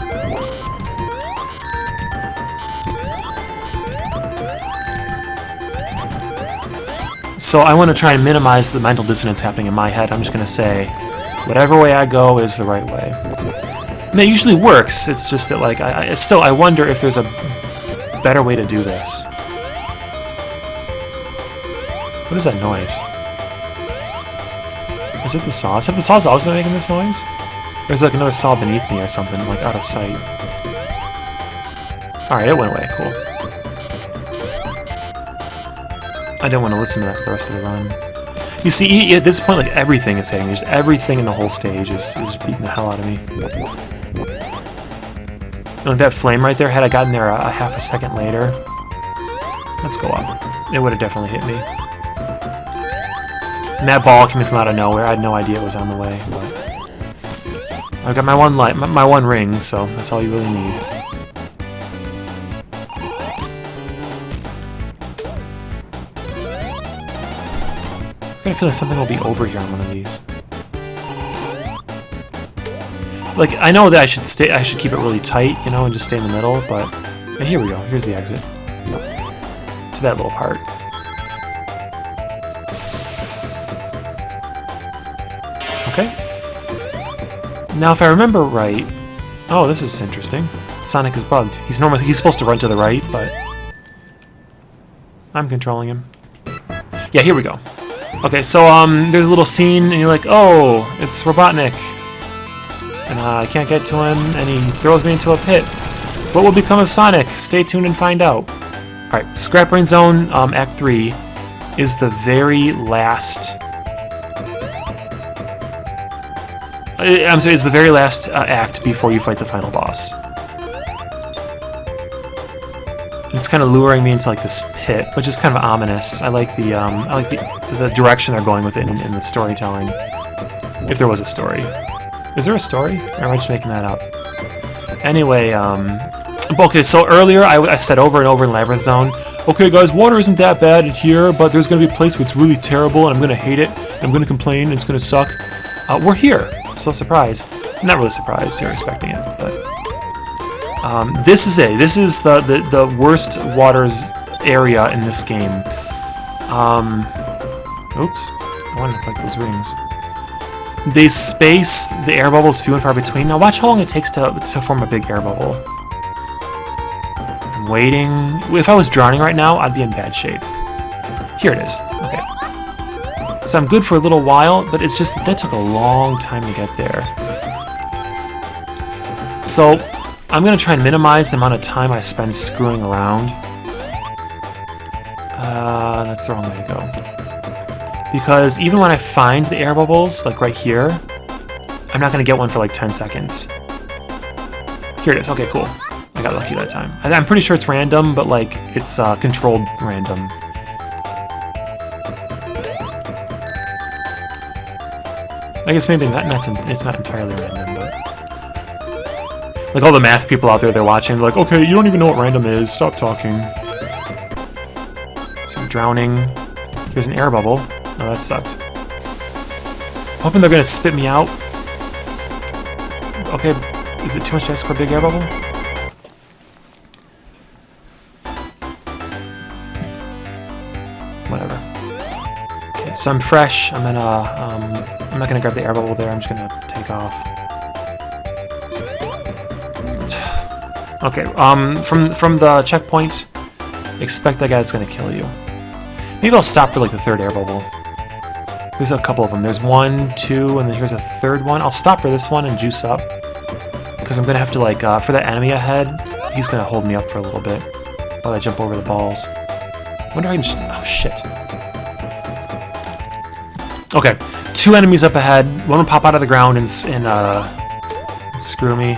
A: So I want to try and minimize the mental dissonance happening in my head. I'm just going to say, whatever way I go is the right way. And it usually works, it's just that, like, I wonder if there's a better way to do this. What is that noise? Is it the saw? Is the saw's also making this noise? Or is there like another saw beneath me or something, like out of sight? Alright, it went away, cool. I didn't want to listen to that for the rest of the run. You see, at this point, like, everything is hitting me. Just everything in the whole stage is beating the hell out of me. You know, that flame right there, had I gotten there a half a second later, let's go up. It would have definitely hit me. And that ball coming from out of nowhere, I had no idea it was on the way, but I've got my one light, my one ring, so that's all you really need. I kind of feel like something will be over here on one of these. Like, I know that I should keep it really tight, you know, and just stay in the middle, but here we go. Here's the exit. To that little part. Okay. Now, if I remember right, oh, this is interesting. Sonic is bugged. He's supposed to run to the right, but I'm controlling him. Yeah, here we go. Okay, so there's a little scene, and you're like, oh, it's Robotnik. And I can't get to him, and he throws me into a pit. What will become of Sonic? Stay tuned and find out. Alright, Scrap Brain Zone, Act 3, is the very last... I'm sorry, it's the very last act before you fight the final boss. It's kind of luring me into like this pit, which is kind of ominous. I like the direction they're going with it in the storytelling. If there was a story. Is there a story? Or am I just making that up? Anyway, okay, so earlier I said over and over in Labyrinth Zone, okay guys, water isn't that bad in here, but there's going to be a place where it's really terrible, and I'm going to hate it, and I'm going to complain, and it's going to suck. We're here, so surprise. Not really surprised, you're expecting it, but... this is the worst waters area in this game. Oops, I wanted to collect those rings. They space the air bubbles few and far between. Now watch how long it takes to form a big air bubble. I'm waiting. If I was drowning right now, I'd be in bad shape. Here it is. Okay. So I'm good for a little while, but it's just that took a long time to get there. So I'm going to try and minimize the amount of time I spend screwing around. That's the wrong way to go. Because even when I find the air bubbles, like right here, I'm not going to get one for like 10 seconds. Here it is. Okay, cool. I got lucky that time. I'm pretty sure it's random, but like it's controlled random. I guess maybe it's not entirely random, but... Like all the math people out there, they're watching, they're like, okay, you don't even know what random is, stop talking. So I'm drowning. Here's an air bubble. Oh, that sucked. Hoping they're gonna spit me out. Okay, is it too much to ask for a big air bubble? Whatever. Okay, so I'm fresh. I'm not gonna grab the air bubble there. I'm just gonna take off. Okay, from the checkpoint, expect that guy that's gonna kill you. Maybe I'll stop for like the third air bubble. There's a couple of them. There's 1, 2, and then here's a third one. I'll stop for this one and juice up. Because I'm gonna have to like, for that enemy ahead, he's gonna hold me up for a little bit while I jump over the balls. I wonder if I can oh shit. Okay, 2 enemies up ahead. One will pop out of the ground and screw me.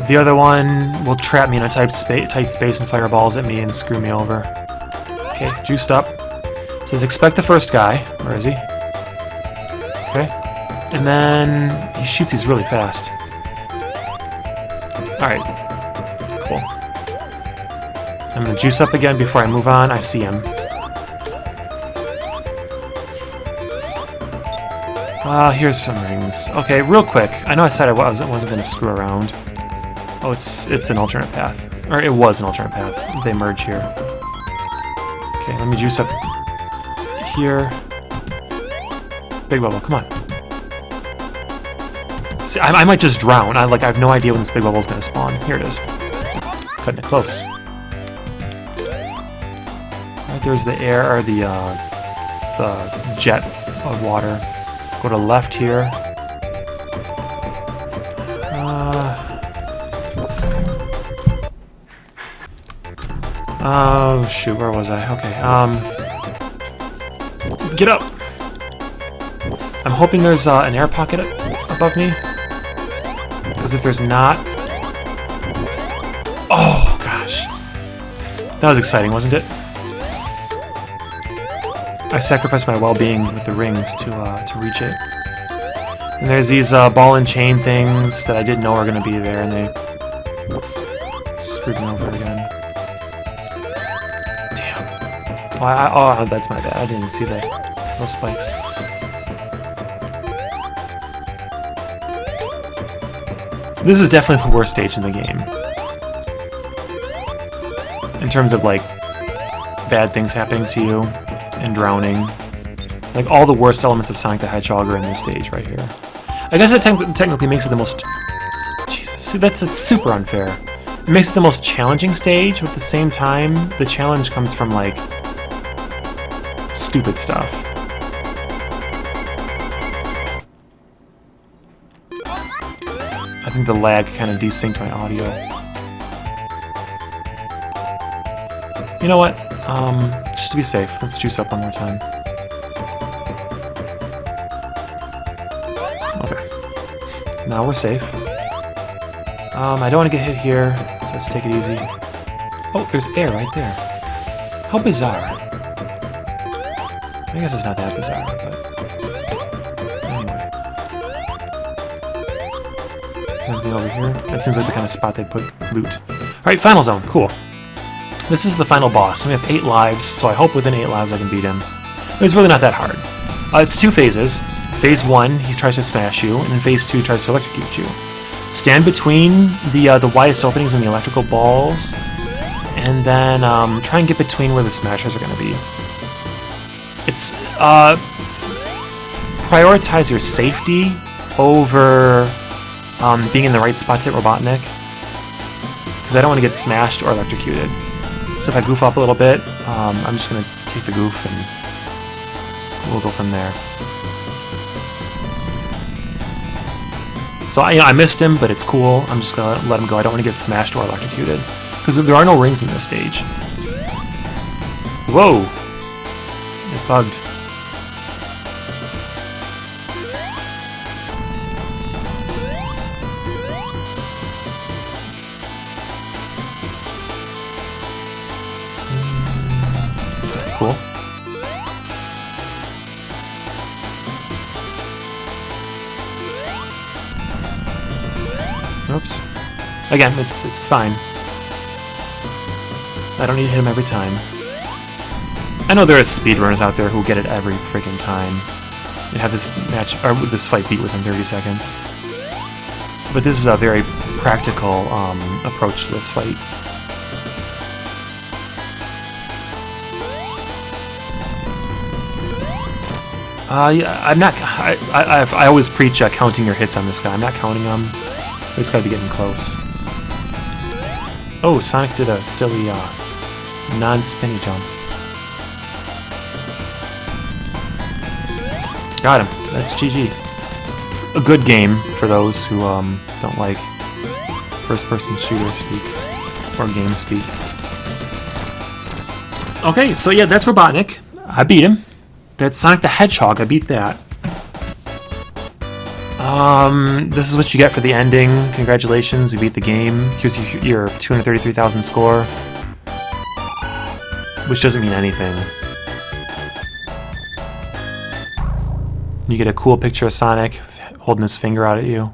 A: The other one will trap me in a tight space and fire balls at me and screw me over. Okay, juiced up. Says expect the first guy. Where is he? Okay. And then he shoots these really fast. Alright. Cool. I'm gonna juice up again before I move on. I see him. Here's some rings. Okay, real quick. I know I said I wasn't gonna screw around. Oh, it's an alternate path. Or it was an alternate path. They merge here. Okay, let me juice up here. Big bubble, come on. See, I might just drown. I have no idea when this big bubble is going to spawn. Here it is. Cutting it close. Right, there's the air, or the jet of water. Go to left here. Oh shoot, where was I? Okay, get up! I'm hoping there's an air pocket above me. Because if there's not... Oh gosh. That was exciting, wasn't it? I sacrificed my well-being with the rings to reach it. And there's these ball and chain things that I didn't know were going to be there, and they screwed me over again. Damn. Oh, that's my bad. I didn't see that. Those spikes. This is definitely the worst stage in the game. In terms of, like, bad things happening to you and drowning. Like, all the worst elements of Sonic the Hedgehog are in this stage right here. I guess that technically makes it the most... Jesus, see, that's super unfair. It makes it the most challenging stage, but at the same time, the challenge comes from, like, stupid stuff. I think the lag kind of desynced my audio. You know what? Just to be safe, let's juice up one more time. Okay. Now we're safe. I don't want to get hit here, so let's take it easy. Oh, there's air right there. How bizarre. I guess it's not that bizarre, but... Anyway. Is there anything over here? That seems like the kind of spot they'd put loot. Alright, final zone. Cool. This is the final boss. We have 8 lives, so I hope within 8 lives I can beat him. But it's really not that hard. It's 2 phases. Phase 1, he tries to smash you, and in Phase 2, he tries to electrocute you. Stand between the widest openings in the electrical balls, and then try and get between where the smashers are going to be. It's prioritize your safety over being in the right spot to hit Robotnik, because I don't want to get smashed or electrocuted. So if I goof up a little bit, I'm just going to take the goof and we'll go from there. So I missed him, but it's cool. I'm just going to let him go. I don't want to get smashed or electrocuted, because there are no rings in this stage. Whoa! It bugged. Cool. Oops. Again, it's fine. I don't need to hit him every time. I know there are speedrunners out there who get it every freaking time. They have this match or this fight beat within 30 seconds. But this is a very practical approach to this fight. Yeah, I'm not. I always preach counting your hits on this guy. I'm not counting them. It's got to be getting close. Oh, Sonic did a silly non-spinny jump. Got him. That's GG. A good game for those who don't like first-person shooter speak or game speak. Okay, so yeah, that's Robotnik. I beat him. That's Sonic the Hedgehog. I beat that. This is what you get for the ending. Congratulations, you beat the game. Here's your 233,000 score, which doesn't mean anything. You get a cool picture of Sonic holding his finger out at you.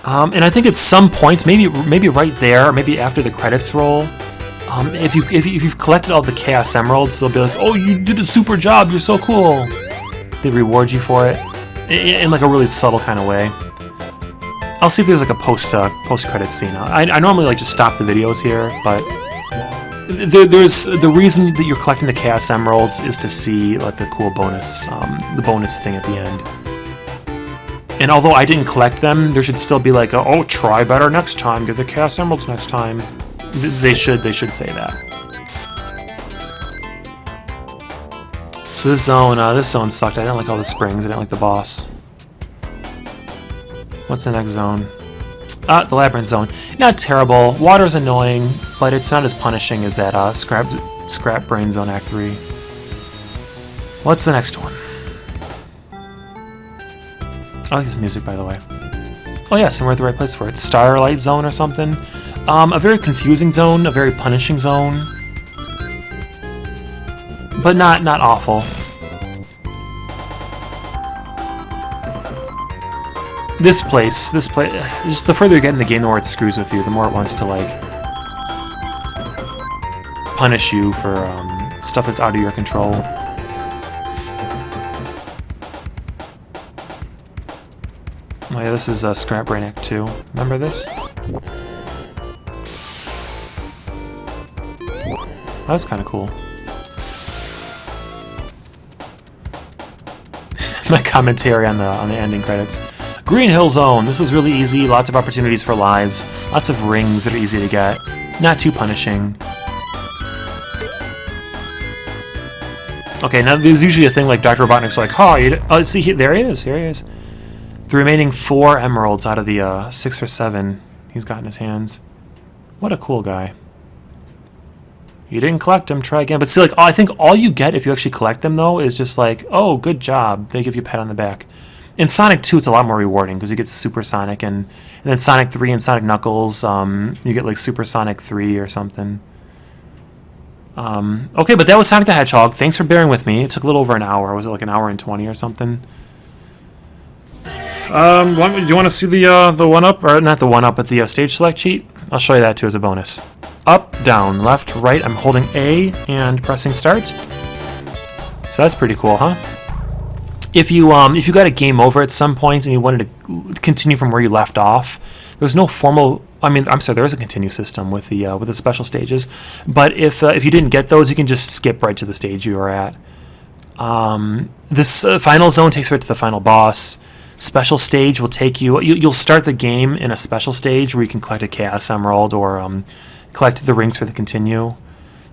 A: And I think at some point, maybe right there, or maybe after the credits roll, if you've collected all the Chaos Emeralds, they'll be like, "Oh, you did a super job! You're so cool!" They reward you for it in like a really subtle kind of way. I'll see if there's like a post-credit scene. I normally like just stop the videos here, but there's the reason that you're collecting the Chaos Emeralds is to see like the cool bonus, the bonus thing at the end. And although I didn't collect them, there should still be like a, "Oh, try better next time. Get the Chaos Emeralds next time." They should say that. So this zone sucked. I didn't like all the springs. I didn't like the boss. What's the next zone? The labyrinth zone. Not terrible. Water's annoying, but it's not as punishing as that Scrap Brain Zone Act 3. What's the next one? I like this music, by the way. Oh yes, and we're at the right place for it. Starlight Zone or something. A very confusing zone, a very punishing zone, but not awful. This place, just the further you get in the game, the more it screws with you, the more it wants to, like, punish you for stuff that's out of your control. Oh yeah, this is Scrap Brain Act 2. Remember this? That's kind of cool. My commentary on the ending credits. Green Hill Zone. This was really easy. Lots of opportunities for lives. Lots of rings that are easy to get. Not too punishing. Okay, now there's usually a thing like Dr. Robotnik's like, oh, see, there he is. Here he is. The remaining 4 emeralds out of the 6 or 7 he's got in his hands. What a cool guy. You didn't collect them, try again. But see, like, I think all you get if you actually collect them, though, is just like, oh, good job. They give you a pat on the back. In Sonic 2, it's a lot more rewarding because you get Super Sonic, and then Sonic 3 and Sonic Knuckles, you get like Super Sonic 3 or something. Okay, but that was Sonic the Hedgehog. Thanks for bearing with me. It took a little over an hour. Was it like an hour and 20 or something? Do you want to see the one-up? Or not the one-up, but the stage select cheat? I'll show you that too as a bonus. Up, down, left, right. I'm holding A and pressing start. So that's pretty cool, huh? If you got a game over at some point and you wanted to continue from where you left off, there's no formal. I mean, I'm sorry, there is a continue system with the special stages, but if you didn't get those, you can just skip right to the stage you were at. This final zone takes you right to the final boss. Special stage will take you. You'll start the game in a special stage where you can collect a Chaos Emerald or collect the rings for the continue.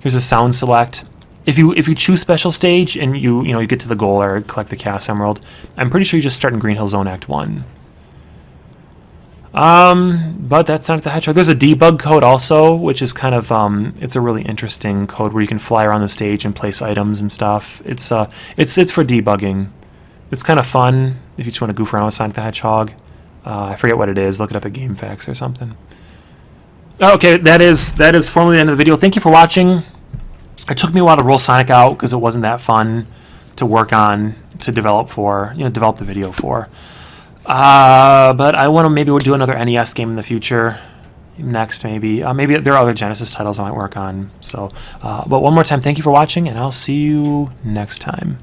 A: Here's a sound select. If you choose special stage and you get to the goal or collect the Chaos Emerald, I'm pretty sure you just start in Green Hill Zone Act 1. But that's not the Hedgehog. There's a debug code also, which is kind of it's a really interesting code where you can fly around the stage and place items and stuff. It's for debugging. It's kind of fun if you just want to goof around with Sonic the Hedgehog. I forget what it is. Look it up at GameFAQs or something. Okay, that is formally the end of the video. Thank you for watching. It took me a while to roll Sonic out because it wasn't that fun to work on, to develop the video for. But I want to maybe do another NES game in the future. Next, maybe. Maybe there are other Genesis titles I might work on. So, but one more time, thank you for watching, and I'll see you next time.